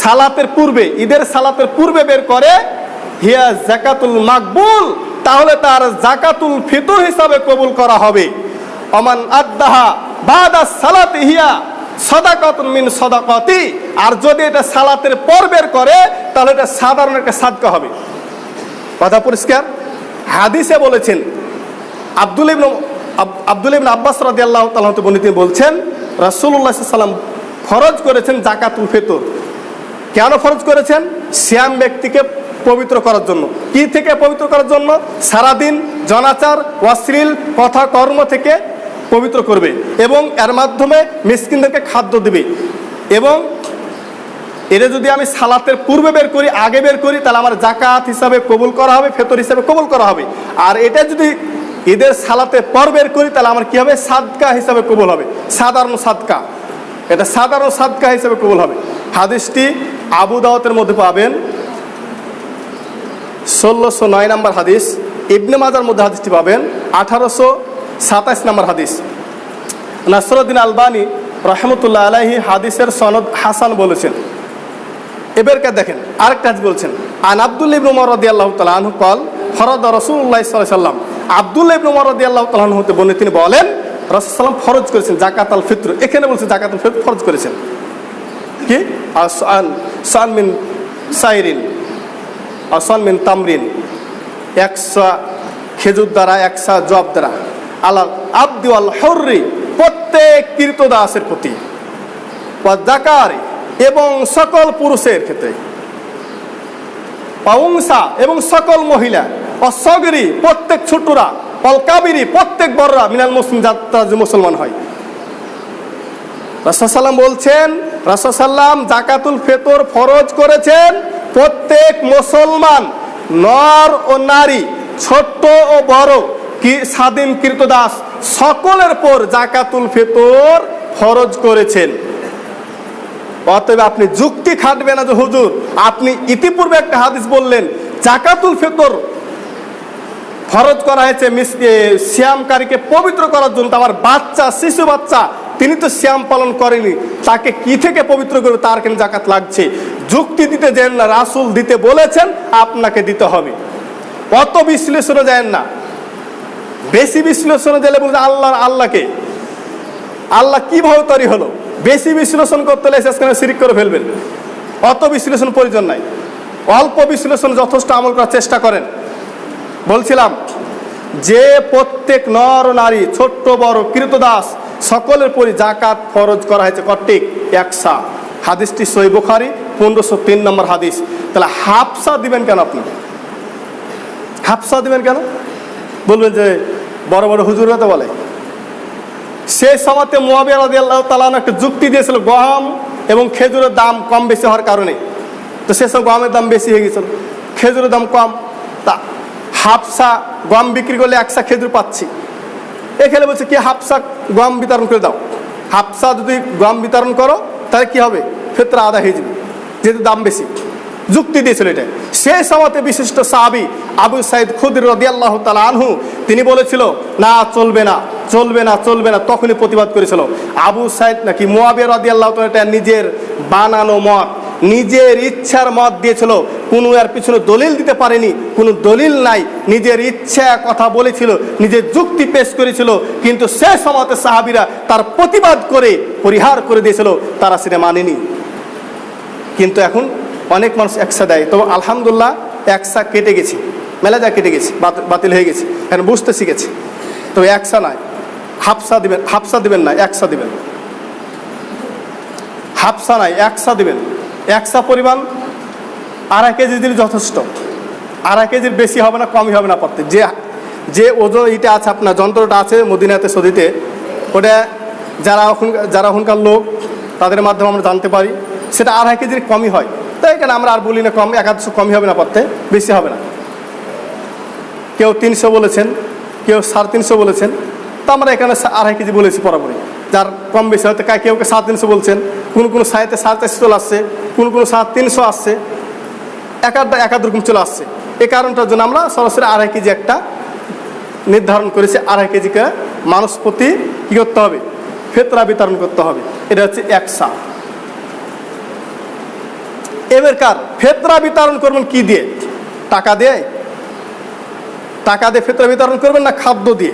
সালাতের পূর্বে, ঈদের সালাতের পূর্বে বের করে, হিয়া জাকাতুল মাকবুল, তাহলে তার জাকাতুল ফিতর হিসাবে কবুল করা হবে। ওমান আদ্দাহা বাদা সালাতি হিয়া সাদাকাতুন মিন সাদাকাতি, আর যদি এটা সালাতের পর বের করে তাহলে এটা সাধারণ একটা সাদকা হবে। কথা পরিষ্কার? হাদিসে বলেছেন আব্দুল ইবনে আব্বাস রাদিয়াল্লাহু তাআলা তিনি বলছেন রাসূলুল্লাহ সাল্লাল্লাহু আলাইহি ওয়াসাল্লাম ফরজ করেছেন জাকাতুল ফিতর। কেন ফরজ করেছেন? সিয়াম ব্যক্তিকে পবিত্র করার জন্য। কি থেকে পবিত্র করার জন্য? সারাদিন জনাচার, অশ্লীল কথা কর্ম থেকে পবিত্র করবে এবং এর মাধ্যমে মিসকিনদেরকে খাদ্য দিবে। এবং এটা যদি আমি সালাতের পূর্বে বের করি, আগে বের করি, তাহলে আমার জাকাত হিসাবে কবুল করা হবে, ফিতর হিসাবে কবুল করা হবে। আর এটা যদি ঈদের সালাতে পর বের করি তাহলে আমার কি হবে? সাদকা হিসাবে কবুল হবে, সাধারণ সাদকা, এটা সাধারণ সাদকা হিসাবে কবুল হবে। হাদিসটি আবু দাউদের মধ্যে পাবেন 1609 নম্বর হাদিস, ইবনে মাজার মধ্যে হাদিসটি পাবেন 1827 নম্বর হাদিস। নাসরুদ্দিন আলবানী রহমতুল্লাহ আলাইহি হাদিসের সনদ হাসান বলেছেন। এবারকে দেখেন আরেকটা হাদিস বলছেন আন আব্দুল্লাহ ইবনে উমর রাদিয়াল্লাহু তাআলা আনহু قال فرض رسول الله صلى الله عليه وسلم, আব্দুল্লাহ ইবনে উমর রাদিয়াল্লাহু তাআলা আনহু হতে তিনি বলেন রাসূল সাল্লাল্লাহু ফরজ করেছেন জাকাতুল ফিতর। এখানে বলছে জাকাতুল ফিতর ফরজ করেছেন। কি? আসান মিন সাইরিন, আসান মিন তামরিন, 100 খেজুর দ্বারা, 100 জব দ্বারা, আলা আবদি ওয়াল হুররি, প্রত্যেক কৃতদাসের প্রতি, ওয়া যাকারি, এবং সকল পুরুষের ক্ষেত্রে, পাউংসা, এবং সকল মহিলা, অসগরি, প্রত্যেক ছোটরা, অলকাবিরি, প্রত্যেক বড়রা, মিনাল মুসলিম, যারা মুসলমান হয়। রাসূল সাল্লাম বলছেন, রাসূল সাল্লাম জাকাতুল ফিতর ফরজ করেছেন প্রত্যেক মুসলমান, নর ও নারী, ছোট ও বড়, কি স্বাধীন কৃতদাস, সকলের পর জাকাতুল ফিতর ফরজ করেছেন। অতএব আপনি যুক্তি খাটবেন না যে হুজুর আপনি ইতিপূর্বে একটা হাদিস বললেন জাকাতুল ফিতর ফরজ করা হয়েছে সিয়ামকারীকে পবিত্র করার জন্য, আমার বাচ্চা শিশু বাচ্চা তিনি তো সিয়াম পালন করেনি, তাকে কি থেকে পবিত্র করবে, তার কেন জাকাত লাগছে? যুক্তি দিতে যান না, রাসূল দিতে বলেছেন আপনাকে দিতে হবে। অত বিশ্লেষণে যায় না, বেশি বিশ্লেষণে গেলে বলছে আল্লাহকে আল্লাহ কিভাবে তৈরি হলো, বেশি বিশ্লেষণ করতে হলে শেষ করে শিরিক করে ফেলবেন। অত বিশ্লেষণ প্রয়োজন নাই, অল্প বিশ্লেষণ যথেষ্ট আমল করার চেষ্টা করেন। বলছিলাম যে প্রত্যেক নর নারী ছোট্ট বড় কৃতদাস সকলের পরি জাকাত ফরজ করা হয়েছে কর্তৃক একসা। হাদিসটি সহিহ বুখারী 1503 নম্বর হাদিস। তাহলে হাফসা দিবেন কেন? আপনি হাফসা দিবেন কেন? বলবেন যে বড় বড় হুজুররা তো বলে। সেই সময়তে মুয়াবিয়া রাদিয়াল্লাহু তাআলা একটা যুক্তি দিয়েছিল গম এবং খেজুরের দাম কম বেশি হওয়ার কারণে। তো সেসব গমের দাম বেশি হয়ে গেছিল, খেজুরের দাম কম, তা হাফসা গম বিক্রি করলে একসা খেজুর পাচ্ছি। এখানে বলছে কি হাফসা গম বিতরণ করে দাও। হাফসা যদি গম বিতরণ করো তাহলে কি হবে? ফিতরা আদায় হয়ে যাবে, যেহেতু দাম বেশি। যুক্তি দিয়েছিল এটা। সেই সময়তে বিশিষ্ট সাহাবী আবু সাঈদ খুদরি রাদিয়াল্লাহু তাআলা আনহু তিনি বলেছিল না চলবে না চলবে না চলবে না, তখনই প্রতিবাদ করেছিল। আবু সাঈদ নাকি মুয়াবিয়া রাদিয়াল্লাহু তাআলা এটা নিজের বানানো মত, নিজের ইচ্ছার মত দিয়েছিল, কোনো এর পিছনে দলিল দিতে পারেনি, কোনো দলিল নাই, নিজের ইচ্ছা কথা বলেছিল, নিজের যুক্তি পেশ করেছিল। কিন্তু সে সময়তে সাহাবীরা তার প্রতিবাদ করে পরিহার করে দিয়েছিল, তারা সেটা মানেনি। কিন্তু এখন অনেক মানুষ একসা দেয়, তো আলহামদুলিল্লাহ একসা কেটে গেছে, মেলাজা কেটে গেছে, বাতিল হয়ে গেছে, এখন বুঝতে শিখেছে। তো একসা নয়, হাফসা দিবেন। হাফসা দিবেন না, একসা দিবেন। হাফসা নাই, একসা দিবেন। একসা পরিমাণ 2.5 কেজি দিলে যথেষ্ট। 2.5 কেজির বেশি হবে না, কমই হবে না। প্রত্যেক যে ওজন এটা আছে, আপনার যন্ত্রটা আছে মদিনাতে সৌদিতে, ওটা যারা ওখানকার লোক তাদের মাধ্যমে আমরা জানতে পারি সেটা 2.5 কেজির কমই হয়। তাই এখানে আমরা আর বলি না কম, 150 কমই হবে না, প্রত্যেক বেশি হবে না। কেউ 300 বলেছেন, কেউ 350 বলেছেন, তো আমরা এখানে 2.5 কেজি বলেছি বরাবরই। যার কম বেশি হয়তো কেউ 350 বলছেন, কোনো সাইতে 450 চলে আসছে, কোনো 300 আসছে, এক রকম চলে আসছে। এই কারণটার জন্য আমরা সরাসরি 2.5 কেজি একটা নির্ধারণ করেছি। 2.5 কেজিকে মানুষ প্রতি কী করতে হবে? ফিতরা বিতরণ করতে হবে। এটা হচ্ছে একসা। এবারকার ফিতরা বিতরণ করবেন কি দিয়ে? টাকা দিয়ে? টাকা দিয়ে ফিতরা বিতরণ করবেন না খাদ্য দিয়ে?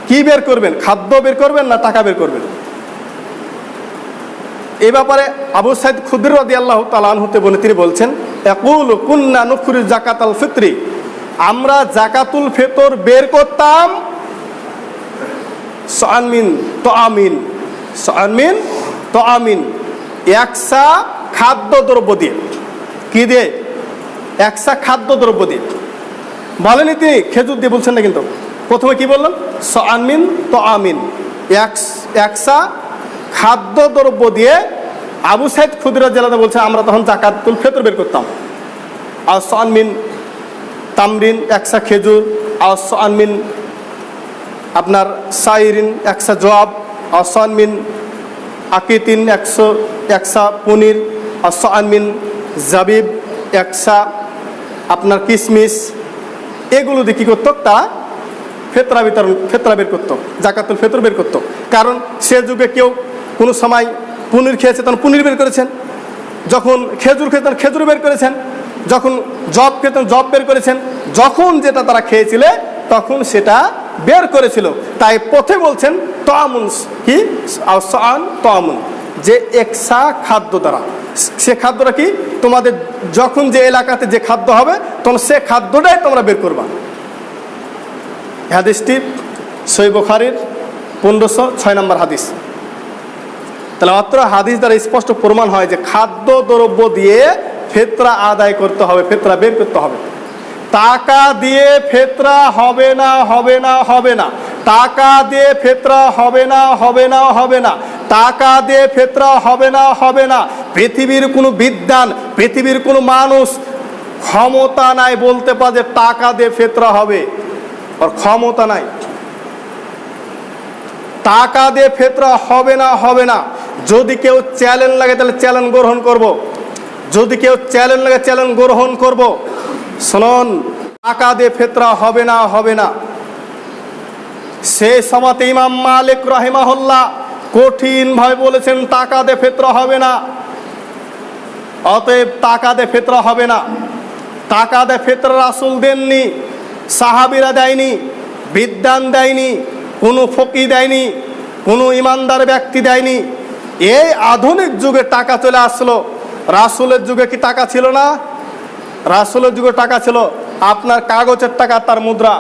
কি বের করবেন? খাদ্য বের করবেন না টাকা বের করবেন? এই ব্যাপারে আবু সাঈদ খুদরি রাদিয়াল্লাহু তাআলা আনহু তিনি বলছেন ইয়াকুলু কুন্না নুখরিজ যাকাতাল ফিতরি, আমরা যাকাতুল ফিতর বের করতাম সাআমিন তাআমিন একসা খাদ্যদ্রব্য দিয়ে। কি দিয়ে? একসা খাদ্যদ্রব্য দিয়ে। বলেনি তিনি খেজুর দিয়ে, বলছেন না কিন্তু। প্রথমে কি বললেন? সাআমিন তাআমিন, একসা খাদ্যদ্রব্য দিয়ে আবু সাঈদ খুদরি রাদিয়াল্লাহু তাআলা বলছেন আমরা তখন যাকাতুল ফিতর বের করতাম। আর সাআমিন তামরিন একসা খেজুর, আর সাআমিন আপনার সাইরিন একসা জওয়াব, আর সাআমিন আকিতিন একসা পনির, আর সাআমিন জাবিব একসা আপনার কিশমিশ, এগুলো দিয়ে কী করতো? তা ফিতরা বের করতো, যাকাতুল ফিতর বের করতো। কারণ সে যুগে কেউ কোনো সময় পনির খেয়েছে তখন পনির বের করেছেন, যখন খেজুর খেতেন খেজুর বের করেছেন, যখন জব খেতেন জব বের করেছেন, যখন যেটা তারা খেয়েছিলে তখন সেটা বের করেছিল। তাই পথে বলছেন তাআমুন, কি তাআমুন, যে একসা খাদ্য দ্বারা। সে খাদ্যটা কি? তোমাদের যখন যে এলাকাতে যে খাদ্য হবে তখন সে খাদ্যটাই তোমরা বের করবা। হাদিসটি সহিহ বুখারীর 1506 নম্বর হাদিস। তাহলে মাত্র হাদিস দ্বারা স্পষ্ট প্রমাণ হয় যে খাদ্য দ্রব্য দিয়ে ফিতরা আদায় করতে হবে, ফিতরা বের করতে হবে। টাকা দিয়ে ফিতরা হবে না, হবে না, হবে না। টাকা দিয়ে ফিতরা হবে না, হবে না, হবে না। টাকা দিয়ে ফিতরা হবে না, হবে না। পৃথিবীর কোনো বিদ্বান, পৃথিবীর কোনো মানুষ ক্ষমতা নাই বলতে পারে যে টাকা দিয়ে ফিতরা হবে, আর ক্ষমতা নাই। টাকা দিয়ে ফিতরা হবে না, হবে না। যদি কেউ চ্যালেঞ্জ লাগে তাহলে চ্যালেঞ্জ গ্রহণ করব। যদি কেউ চ্যালেঞ্জ লাগে চ্যালেঞ্জ গ্রহণ করব। শুনুন, টাকা দিয়ে ফিতরা হবে না, হবে না। সেই সময়তে ইমাম মালিক রাহিমাহুল্লাহ কঠিনভাবে বলেছেন টাকা দিয়ে ফিতরা হবে না। অতএব টাকা দিয়ে ফিতরা হবে না। টাকা দিয়ে ফিতরা রাসূল দেননি, সাহাবীরা দেয়নি, বিদ্বান দেয়নি, কোনো ফকি দেয়নি, কোনো ইমানদার ব্যক্তি দেয়নি। এই আধুনিক যুগে টাকা চলে আসলো। রাসূলের যুগে কি টাকা ছিল না? রাসূলের যুগে টাকা ছিল আপনার কাগজের টাকা, তার মুদ্রা।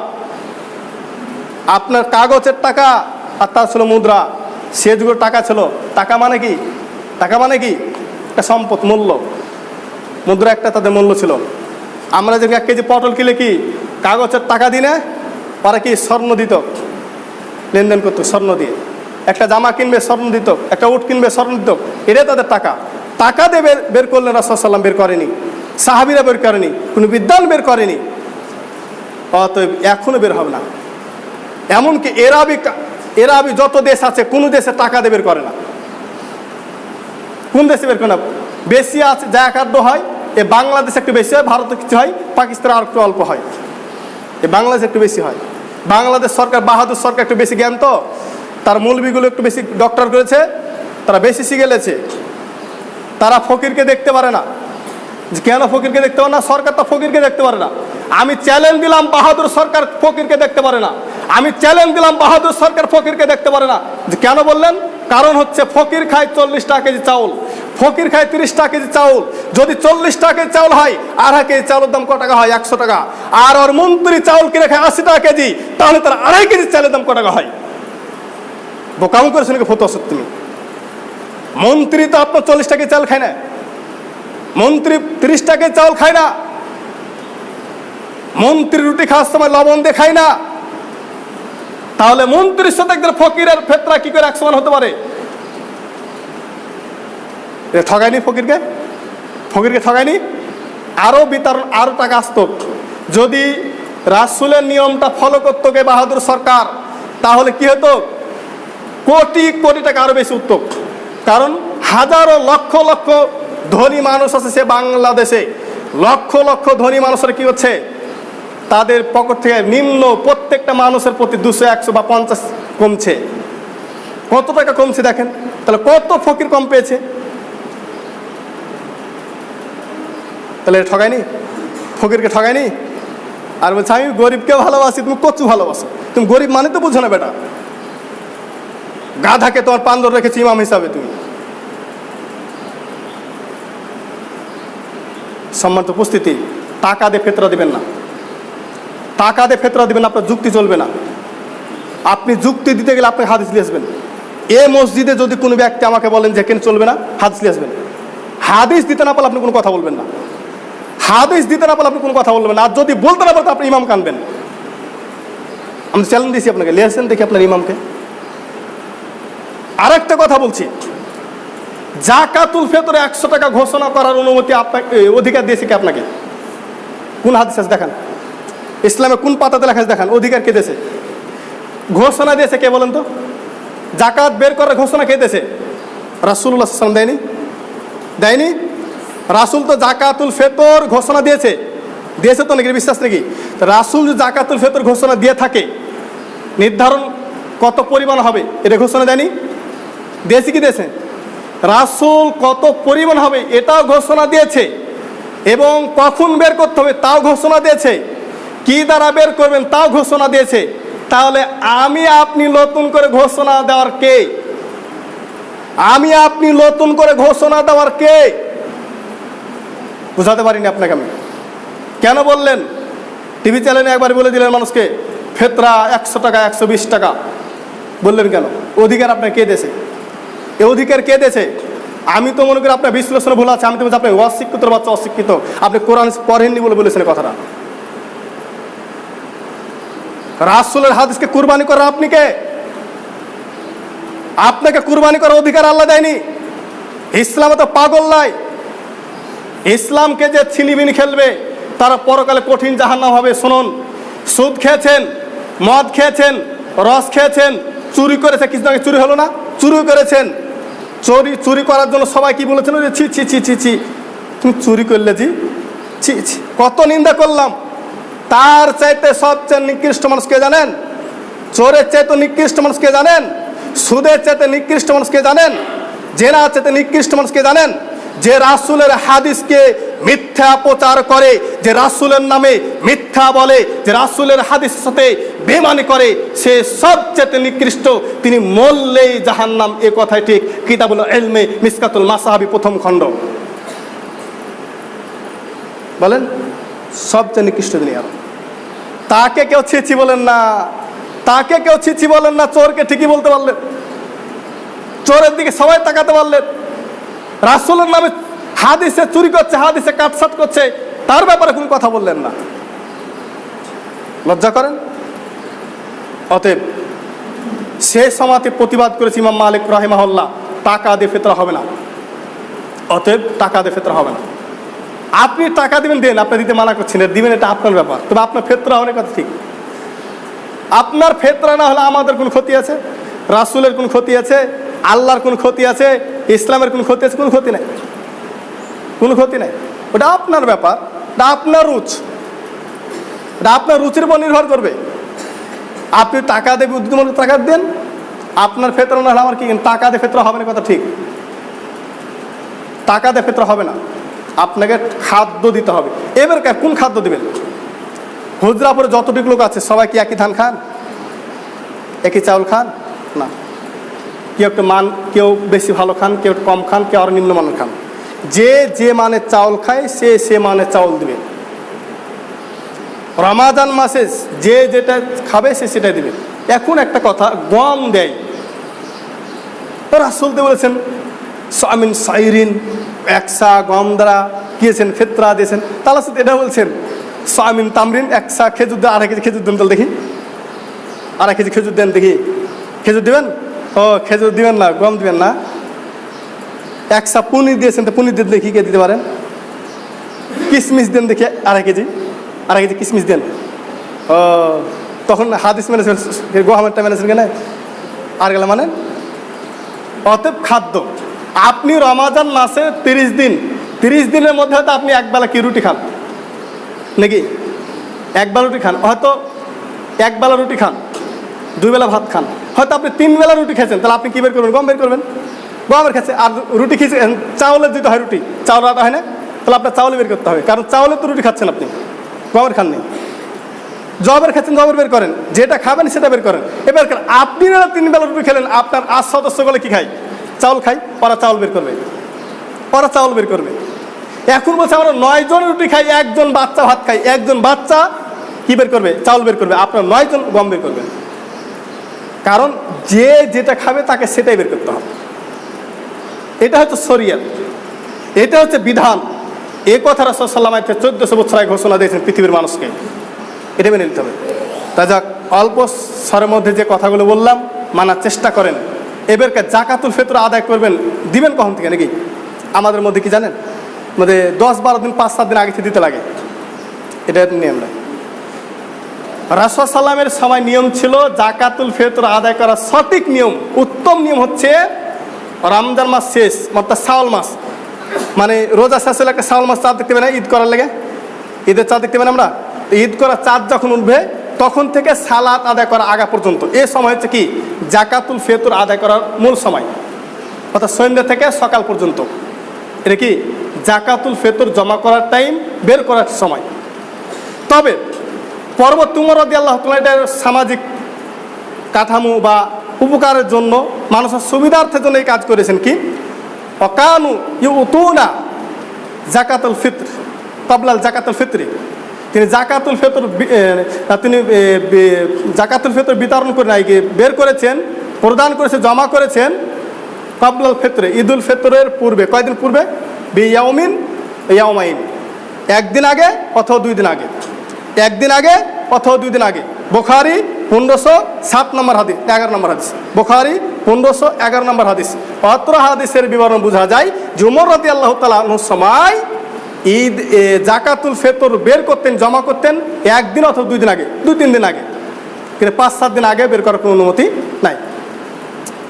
আপনার কাগজের টাকা আর তার ছিল মুদ্রা। সে যুগে টাকা ছিল। টাকা মানে কি? টাকা মানে কি? একটা সম্পদ, মূল্য। মুদ্রা একটা তাদের মূল্য ছিল। আমরা যে 1 কেজি পটল কিনে কি কাগজের টাকা দিই না? পরে কি স্বর্ণ দিত, লেনদেন করতো স্বর্ণ দিয়ে। একটা জামা কিনবে স্বর্ণ দিত, একটা উট কিনবে স্বর্ণ দিত। এটাই তাদের টাকা। টাকা দিয়ে বের করলেন রাসূল সাল্লাল্লাহু আলাইহি ওয়াসাল্লাম, বের করেনি। সাহাবীরা বের করেনি, কোনো বিদ্বান বের করেনি। অতএব এখনো বের হবে না। এমনকি এরাবি যত দেশ আছে কোনো দেশে টাকা দিয়ে বের করে না। কোন দেশে বের করে না? বেশি আছে যা একার্ধ হয়। এ বাংলাদেশ একটু বেশি হয়, ভারতে কিছু হয়, পাকিস্তানে আর একটু অল্প হয়। এ বাংলাদেশ একটু বেশি হয়। বাংলাদেশ সরকার, বাহাদুর সরকার একটু বেশি জ্ঞান, তো তার মৌলবীগুলো একটু বেশি ডক্টর করেছে, তারা বেশি শিখে গেছে। তারা ফকিরকে দেখতে পারে না। কেন ফকিরকে দেখতে পারে না? সরকার তো ফকিরকে দেখতে পারে না। আমি চ্যালেঞ্জ দিলাম বাহাদুর সরকার ফকিরকে দেখতে পারে না। আমি চ্যালেঞ্জ দিলাম বাহাদুর সরকার ফকিরকে দেখতে পারে না। যে কেন বললেন? কারণ হচ্ছে ফকির খায় 40 টাকা কেজি চাউল, ফকির খায় 30 টাকা কেজি চাউল। যদি 40 টাকা কেজি চাউল হয়, 2.5 কেজি চাউলের দাম কত টাকা হয়? 100 টাকা। আর ওর মন্ত্রী চাউল কিনে খায় 80 টাকা কেজি, তাহলে তার 2.5 কেজি চালের দাম কত টাকা হয়? বোকাম করেছে নাকি ফতোয়া সত্যি? মন্ত্রী তো আপনার 40 টাকা চাল খায় না, মন্ত্রী 30 টাকা চাউল খায় না, মন্ত্রী রুটি খাওয়ার সময় লবণ দিয়ে খায় না। তাহলে মন্ত্রীর সাথে একজন ফকিরের ফিতরা কি করে এক সমান হতে পারে? ঠগায়নি ফকিরকে? ফকিরকে ঠগায়নি? আরো বিতরণ, আরো টাকা আসতো। যদি রাসূলের নিয়মটা ফলো করতো কে বাহাদুর সরকার, তাহলে কি হতো? কোটি কোটি টাকা আরো বেশি উঠত। কারণ হাজারো লক্ষ লক্ষ ধনী মানুষ আছে সে বাংলাদেশে। লক্ষ লক্ষ ধনী মানুষের কি হচ্ছে? তাদের পকেট থেকে নিম্ন প্রত্যেকটা মানুষের প্রতি 200, 100 বা 50 কমছে। কত টাকা কমছে দেখেন। তাহলে কত ফকির কম পেয়েছে? তাহলে ঠগায়নি? ফকিরকে ঠগায়নি? আর বলছে আমি গরিবকে ভালোবাসি, তুমি কচু ভালোবাসো। তুমি গরিব মানে তো বুঝো না বেটা। গাধাকে তোমার পান্দর রেখেছি ইমাম হিসাবে। তুমি সম্মানিত উপস্থিতি, টাকা দিয়ে ফিতরা দিবেন না। টাকা দিয়ে ফিতরা দিবেন না, আপনার যুক্তি চলবে না। আপনি যুক্তি দিতে গেলে আপনি হাদিস নিয়ে আসবেন। এ মসজিদে যদি কোনো ব্যক্তি আমাকে বলেন যে কেন চলবে না, হাদিস নিয়ে আসবেন। হাদিস দিতে না পারলে আপনি কোনো কথা বলবেন না। হাদিস দিতে না পারলে আপনি কোনো কথা বলবেন না। আর যদি বলতে না পারলে আপনি ইমাম কানবেন। আমি চ্যালেঞ্জ দিয়েছি আপনাকে, নিয়ে আসেন দেখি আপনার ইমামকে। আরেকটা কথা বলছি, জাকাতুল ফিতরে 100 টাকা ঘোষণা করার অনুমতি আপনাকে, অধিকার দিয়েছে কি আপনাকে? কোন হাদিস আছে দেখান? ইসলামে কোন পাতাতে লেখা আছে দেখান? অধিকার কে দিয়েছে? ঘোষণা দিয়েছে কে বলেন তো? জাকাত বের করার ঘোষণা কে দিয়েছে? রাসূলুল্লাহ সাল্লাল্লাহু আলাইহি ওয়াসাল্লাম দেয়নি? দেয়নি? রাসূল তো জাকাতুল ফিতর ঘোষণা দিয়েছে। দিয়েছে তো নাকি? বিশ্বাস নাকি? রাসূল যে জাকাতুল ফিতর ঘোষণা দিয়ে থাকে, নির্ধারণ কত পরিমাণ হবে এটা ঘোষণা দেয়নি? দিয়েছে কি দিয়েছে? রাসূল কত পরিমাণ হবে এটাও ঘোষণা দিয়েছে, এবং কখন বের করতে হবে তাও ঘোষণা দিয়েছে, কি দ্বারা বের করবেন তাও ঘোষণা দিয়েছে। তাহলে আমি আপনি নতুন করে ঘোষণা দেওয়ার কে? আমি আপনি নতুন করে ঘোষণা দেওয়ার কে? বুঝাতে পারিনি আপনাকে আমি। কেন বললেন? টিভি চ্যানেলে একবার বলে দিলেন মানুষকে ফিতরা 100 টাকা, 120 টাকা বললেন কেন? অধিকার আপনার কে দিয়েছে? এ অধিকার কে দিয়েছে? আমি তো মনে করি আপনার বিশ্লেষণে ভুল আছে। আমি তো বলছি আপনি অশিক্ষিত বাচ্চা, অশিক্ষিত, আপনি কোরআন পড়েননি বলে বলেছেন কথাটা। রাসূলের হাদিসকে কুরবানি করা আপনি কে? আপনাকে কুরবানি করার অধিকার আল্লাহ দেয়নি। ইসলামে তো পাগল নাই। ইসলামকে যে ছিনিবিনি খেলবে তারা পরকালে কঠিন জাহান্নাম হবে। শুনুন, সুদ খেয়েছেন, মদ খেয়েছেন, রস খেয়েছেন, চুরি করেছে, কিছু আগে চুরি হলো না, চুরি করেছেন, চুরি করার জন্য সবাই কি বলেছেন, ছি ছি ছি ছি ছি, তুমি চুরি করলে জি, ছি ছি, কত নিন্দা করলাম। তার চাইতে সবচেয়ে নিকৃষ্ট মানুষ কে জানেন? চোরের চাইতে নিকৃষ্ট মানুষ কে জানেন? সুদের চাইতে নিকৃষ্ট মানুষ কে জানেন? জেনার চাইতে নিকৃষ্ট মানুষ কে জানেন? যে রাসূলের হাদিসকে মিথ্যা প্রচার করে, যে রাসূলের নামে মিথ্যা বলে, যে রাসূলের হাদিসের সাথে বেঈমানি করে, সে সবচেয়ে নিকৃষ্ট, তিনি মরলেই জাহান্নাম। এ কথাই ঠিক। কিতাবুল ইলমে মিসকাতুল মাসাহাবি প্রথম খণ্ড। বলেন সবচেয়ে নিকৃষ্ট তিনি। আর তাকে কেউ ছিছি বলেন না, তাকে কেউ ছিছি বলেন না। চোরকে ঠিকই বলতে পারলেন, চোরের দিকে সবাই তাকাতে পারলেন। রাসূলের নামে হাদিসে চুরি করছে, হাদিসে কাটছাট করছে, তার ব্যাপারে কোনো কথা বললেন না। লজ্জা করেন। অতএব সে সমাজে প্রতিবাদ করেছে ইমাম মালিক রাহিমাহুল্লাহ, টাকা দিয়ে ফিতরা হবে না। অতএব টাকা দিয়ে ফিতরা হবে না। আপনি টাকা দিবেন, দেন, আপনি দিতে মানা করছেন, দিবেন, এটা আপনার ব্যাপার। তবে আপনার ফিতরা অনেক কথা ঠিক। আপনার ফিতরা না হলে আমাদের কোনো ক্ষতি আছে? রাসূলের কোনো ক্ষতি আছে? আল্লাহর কোনো ক্ষতি আছে? ইসলামের কোনো ক্ষতি আছে? কোনো ক্ষতি নাই, কোনো ক্ষতি নাই। ওটা আপনার ব্যাপার, এটা আপনার রুচ, এটা আপনার রুচির উপর নির্ভর করবে। আপনি টাকা দেবে, উদ্যম টাকা দেন, আপনার ফিতরা না হলে আমার কি? টাকা দিয়ে ফিতরা হবে না, কথা ঠিক। টাকা দিয়ে ফিতরা হবে না, আপনাকে খাদ্য দিতে হবে। এবার কোন খাদ্য দিবেন? হুজরাপুরে যতটুকু লোক আছে সবাই কি একই ধান খান, একই চাউল খান? না, কেউ একটু মান, কেউ বেশি ভালো খান, কেউ একটু কম খান, কেউ আরো নিম্নমানের খান। যে যে মানে চাউল খায় সে সে মানে চাউল দিবে। রমাজান মাসে যে যেটা খাবে সে সেটাই দিবে। এখন একটা কথা, গম দেয়, রাসূল তো বলেছেন সামিন সাইরিন, একসা গম দ্বারা কিয়েছেন ফিতরা দিয়েছেন। তাহলে এটা বলছেন সামিন তামরিন, একসা খেজুর দেন, 2.5 কেজি খেজুর দেন। তাহলে দেখি 2.5 কেজি খেজুর দেন, দেখি খেজুর দিবেন? ও খেজুর দিবেন না, গম দিবেন না। একসা পনির দিয়েছেন, তো পনির দিয়ে দেখি কে দিতে পারেন। কিশমিশ দেন দেখি 2.5 কেজি, 2.5 কেজি কিশমিশ দেন। ও তখন হাদিস মেনেছেন, গহমেরটা মেনেছেন কেন? আর গেলে মানে। অতএব খাদ্য, আপনি রমাজান মাসে 30 দিন, 30 দিনের মধ্যে হয়তো আপনি একবেলা কি রুটি খান নাকি? একবেলা রুটি খান, হয়তো একবেলা রুটি খান, 2 বেলা ভাত খান, হয়তো আপনি 3 বেলা রুটি খেয়েছেন। তাহলে আপনি কি বের করবেন? গম বের করবেন। গমের খেয়েছে, আর রুটি খেয়েছেন, চাউলের দিতে হয় রুটি, চাউল আদা হয় না? তাহলে আপনার চাউলে বের করতে হবে, কারণ চাউলের তো রুটি খাচ্ছেন আপনি, গমের খাননি। জবের খাচ্ছেন, জবের বের করেন, যেটা খাবেন সেটা বের করেন। এবার আপনি 3 বেলা রুটি খেলেন, আপনার 8 সদস্যগুলো কি খায়? চাউল খাই, ওরা চাউল বের করবে, ওরা চাউল বের করবে। এখন বলছে আমরা 9 জন রুটি খাই, 1 জন বাচ্চা ভাত খাই, 1 জন বাচ্চা কি বের করবে? চাউল বের করবে। আপনার 9 জন গম বের করবেন, কারণ যে যেটা খাবে তাকে সেটাই বের করতে হবে। এটা হচ্ছে শরীয়ত, এটা হচ্ছে বিধান। এই কথা রাসূল সাল্লাল্লাহু আলাইহি ওয়াসাল্লাম 1400 বছর আগে ঘোষণা দিয়েছেন পৃথিবীর মানুষকে। এটা মেনে নিতে হবে। তা যাক, অল্প স্বরের মধ্যে যে কথাগুলো বললাম মানার চেষ্টা করেন। এবারকে জাকাতুল ফিতর আদায় করবেন, দিবেন কখন থেকে নাকি? আমাদের মধ্যে কি জানেন, মধ্যে 10-12 দিন, 5-7 দিন আগে থেকে দিতে লাগে। এটা নিয়ম না। রাসূল সাল্লামের সময় নিয়ম ছিল জাকাতুল ফিতর আদায় করার সঠিক নিয়ম, উত্তম নিয়ম হচ্ছে রমজান মাস শেষ, অর্থাৎ শাওয়াল মাস, মানে রোজা শেষ হলে একটা শাওয়াল মাস চাঁদ দেখতে পাই না, ঈদ করার লেগে, ঈদের চাঁদ দেখতে পাই না আমরা। ঈদ করার চাঁদ যখন উঠবে তখন থেকে সালাত আদায় করা আগা পর্যন্ত এই সময় হচ্ছে কি জাকাতুল ফিতর আদায় করার মূল সময়, অর্থাৎ সন্ধ্যা থেকে সকাল পর্যন্ত। এটা কি জাকাতুল ফিতর জমা করার টাইম, বের করার সময়। তবে পরবর্তী উমর রাদিয়াল্লাহু তাআলা এটার সামাজিক কাঠামো বা উপকারের জন্য, মানুষের সুবিধার্থের জন্য এই কাজ করেছেন। কি অকানু ইউতুনা জাকাতুল ফিতর ক্বাবলাল জাকাতুল ফিতরি, তিনি জাকাতুল ফিতর জাকাতুল ফিতর বিতরণ করে নাই, বের করেছেন, প্রদান করেছে, জমা করেছেন ক্বাবলাল ফিতরে, ঈদুল ফিতরের পূর্বে। কয়দিন পূর্বে? বিয়াউমিন ইয়াউমাইন, 1 দিন আগে অথবা 2 দিন আগে, 1 দিন আগে অথবা 2 দিন আগে। বুখারী 1507 নম্বর হাদিস, 11 নম্বর হাদিস, বুখারী 1511 নম্বর হাদিস। অত্র হাদিসের বিবরণ বোঝা যায় যে উমর রাদিয়াল্লাহু তাআলা আনহুর সময় ঈদ জাকাতুল ফিতর বের করতেন, জমা করতেন 1 দিন অথবা 2 দিন আগে, 2-3 দিন আগে, কিন্তু 5-7 দিন আগে বের করার কোনো অনুমতি নাই।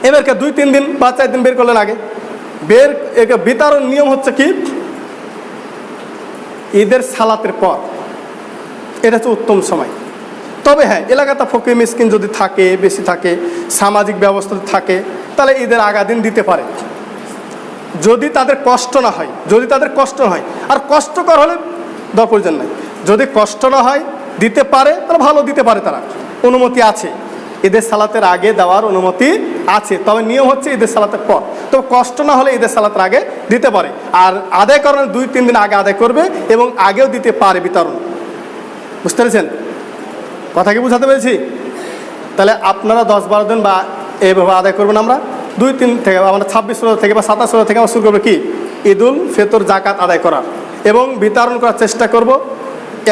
এবারকে 2-3 দিন বা 4 দিন বের করলেন আগে, একে বিতরণ নিয়ম হচ্ছে কি ঈদের সালাতের পর, এটা হচ্ছে উত্তম সময়। তবে হ্যাঁ, এলাকাতে ফকির মিসকিন যদি থাকে, বেশি থাকে, সামাজিক ব্যবস্থা থাকে, তাহলে ঈদের আগা দিন দিতে পারে, যদি তাদের কষ্ট না হয়। আর কষ্টকর হলে দেওয়ার প্রয়োজন নাই। যদি কষ্ট না হয়, দিতে পারে, তাহলে ভালো, দিতে পারে, তারা অনুমতি আছে, ঈদের সালাতের আগে দেওয়ার অনুমতি আছে। তবে নিয়ম হচ্ছে ঈদের সালাতের পর। তো কষ্ট না হলে ঈদের সালাতের আগে দিতে পারে। আর আদায় করার 2-3 দিন আগে আদায় করবে এবং আগেও দিতে পারে বিতরণ। বুঝতে পেরেছেন কথা কি বুঝাতে পেরেছি? তাহলে আপনারা 10-12 দিন বা এইভাবে আদায় করবেন। আমরা 2-3 থেকে, আমরা 26 রোজা থেকে বা 27 রোজা থেকে আমরা শুরু করবো কি ঈদুল ফিতর জাকাত আদায় করার এবং বিতরণ করার চেষ্টা করব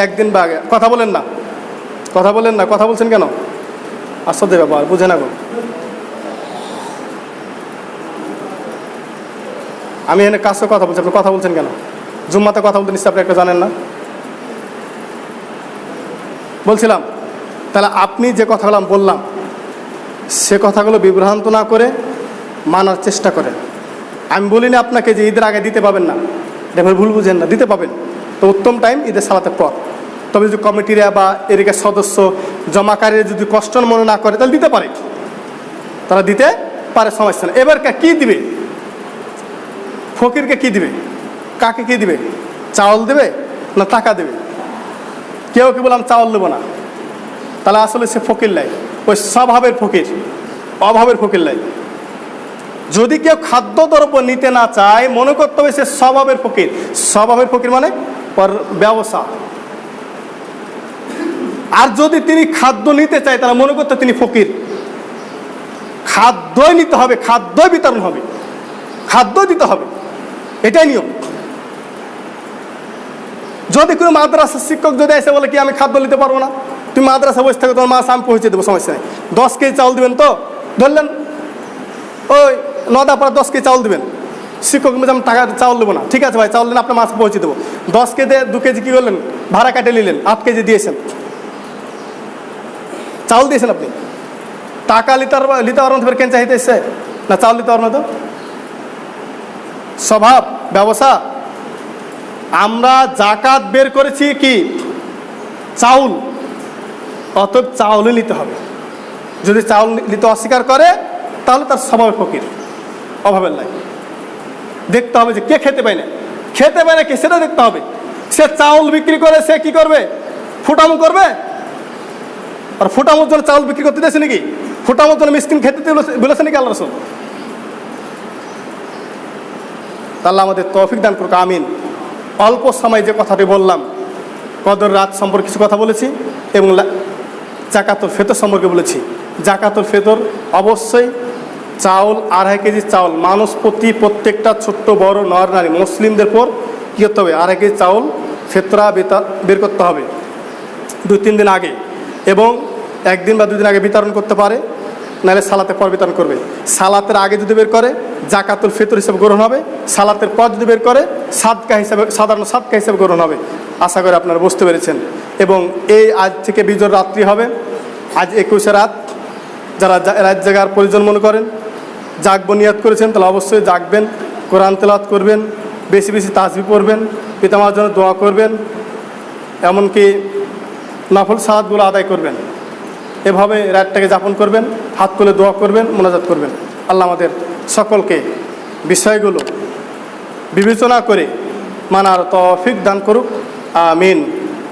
একদিন বা আগে। কথা বলেন না, কথা বলছেন কেন? আসতে ব্যাপার বুঝে না গো। আমি এখানে কাছে কথা বলছি, আপনি কথা বলছেন কেন? জুম্মাতে কথা বলতে নিশ্চয় আপনি একটা জানেন না। বলছিলাম, তাহলে আপনি যে কথাগুলো বললাম সে কথাগুলো বিভ্রান্ত না করে মানার চেষ্টা করেন। আমি বলিনি আপনাকে যে ঈদের আগে দিতে পাবেন না, এটা ভুল বুঝেন না, দিতে পাবেন। তো উত্তম টাইম ঈদের সালাতের পর। তবে যদি কমিটিরা বা এরিকার সদস্য জমাকারীরা যদি কষ্ট মনে না করে, তাহলে দিতে পারে, তারা দিতে পারে, সমস্যা না। এবার কি দিবে? ফকিরকে কি দিবে? কাকে কি দিবে? চাউল দেবে না টাকা দেবে? কেউ কি বললাম চাউল দেবো না, তাহলে আসলে সে ফকির লাই, ওই স্বভাবের ফকির, অভাবের ফকির লাই। যদি কেউ খাদ্যদ্রব্য নিতে না চায়, মনে করতে হবে সে স্বভাবের ফকির। স্বভাবের ফকির মানে ব্যবসা। আর যদি তিনি খাদ্য নিতে চায়, তাহলে মনে করতে তিনি ফকির। খাদ্যই নিতে হবে, খাদ্যই বিতরণ হবে, খাদ্য দিতে হবে, এটাই নিয়ম। যদি কোনো মাদ্রাসার শিক্ষক যদি এসে বলে কি আমি খাদ্য নিতে পারবো না, তুমি মাদ্রাসা বসে থাকো, তোমার মাছ আমি পৌঁছে দেবো, সমস্যা নেই। 10 কেজি চাউল দেবেন তো, ধরলেন ওই নদাপাড়া 10 কেজি চাউল দেবেন, শিক্ষক বলছে আমি টাকা চাউল দেবো না, ঠিক আছে ভাই চাউল দেন, আপনার মাছ পৌঁছে দেবো। 10 কেজি 2 কেজি কী করলেন, ভাড়া কাটে নিলেন, 8 কেজি দিয়েছেন, চাউল দিয়েছেন আপনি। টাকা নিতে পারবেন তো, কেন চাইতে এসছে না, চাউল দিতে পারবেন তো। স্বভাব, ব্যবসা। আমরা জাকাত বের করেছি কি চাউল, অতএব চাউলই নিতে হবে। যদি চাউল নিতে অস্বীকার করে, তাহলে তার স্বভাবের ফকির, অভাবের লাই। দেখতে হবে যে কে খেতে পায় না, কে সেটা দেখতে হবে। সে চাউল বিক্রি করে, সে কি করবে? ফুটামু করবে। আর ফুটামুর জন্য চাউল বিক্রি করতে দিয়েছে নাকি? ফুটামুর জন্য মিসকিন খেতে বলেছে নাকি আল্লাহ রাসূল? তাহলে আমাদের তৌফিক দান করুক, আমিন। অল্প সময় যে কথাটি বললাম, কদর রাত সম্পর্কে কিছু কথা বলেছি এবং জাকাতুল ফিতর সম্পর্কে বলেছি। জাকাতুল ফিতর অবশ্যই চাউল 2.5 কেজি চাউল মানুষ প্রত্যেকটা ছোট্ট বড় নর নারী মুসলিমদের পর কী করতে হবে? 2.5 কেজি চাউল ফিতরা বের করতে হবে 2-3 দিন আগে, এবং 1 দিন বা 2 দিন আগে বিতরণ করতে পারে, নাহলে সালাতের পর বিতরণ করবে। সালাতের আগে যদি বের করে জাকাতুল ফিতর হিসেবে গ্রহণ হবে, সালাতের পর যদি বের করে সাদকা হিসাবে, সাধারণ সাদকা হিসেবে গ্রহণ হবে। আশা করি আপনারা বুঝতে পেরেছেন। এবং এই আজ থেকে বিজোর রাত্রি হবে, আজ 21 রাত। যারা রাত জাগার প্রয়োজন মনে করেন, জাগব নিয়াত করেছেন, তাহলে অবশ্যই জাগবেন, কোরআন তেলাওয়াত করবেন, বেশি বেশি তাসবিহ পড়বেন, পিতামাতার জন্য দোয়া করবেন, এমনকি নফল সালাতগুলো আদায় করবেন। এভাবে রাতটাকে যাপন করবেন, হাত তুলে দোয়া করবেন, মোনাজাত করবেন। আল্লাহ আমাদের সকলকে বিষয়গুলো বিবেচনা করে মানার তৌফিক দান করুক, আমিন।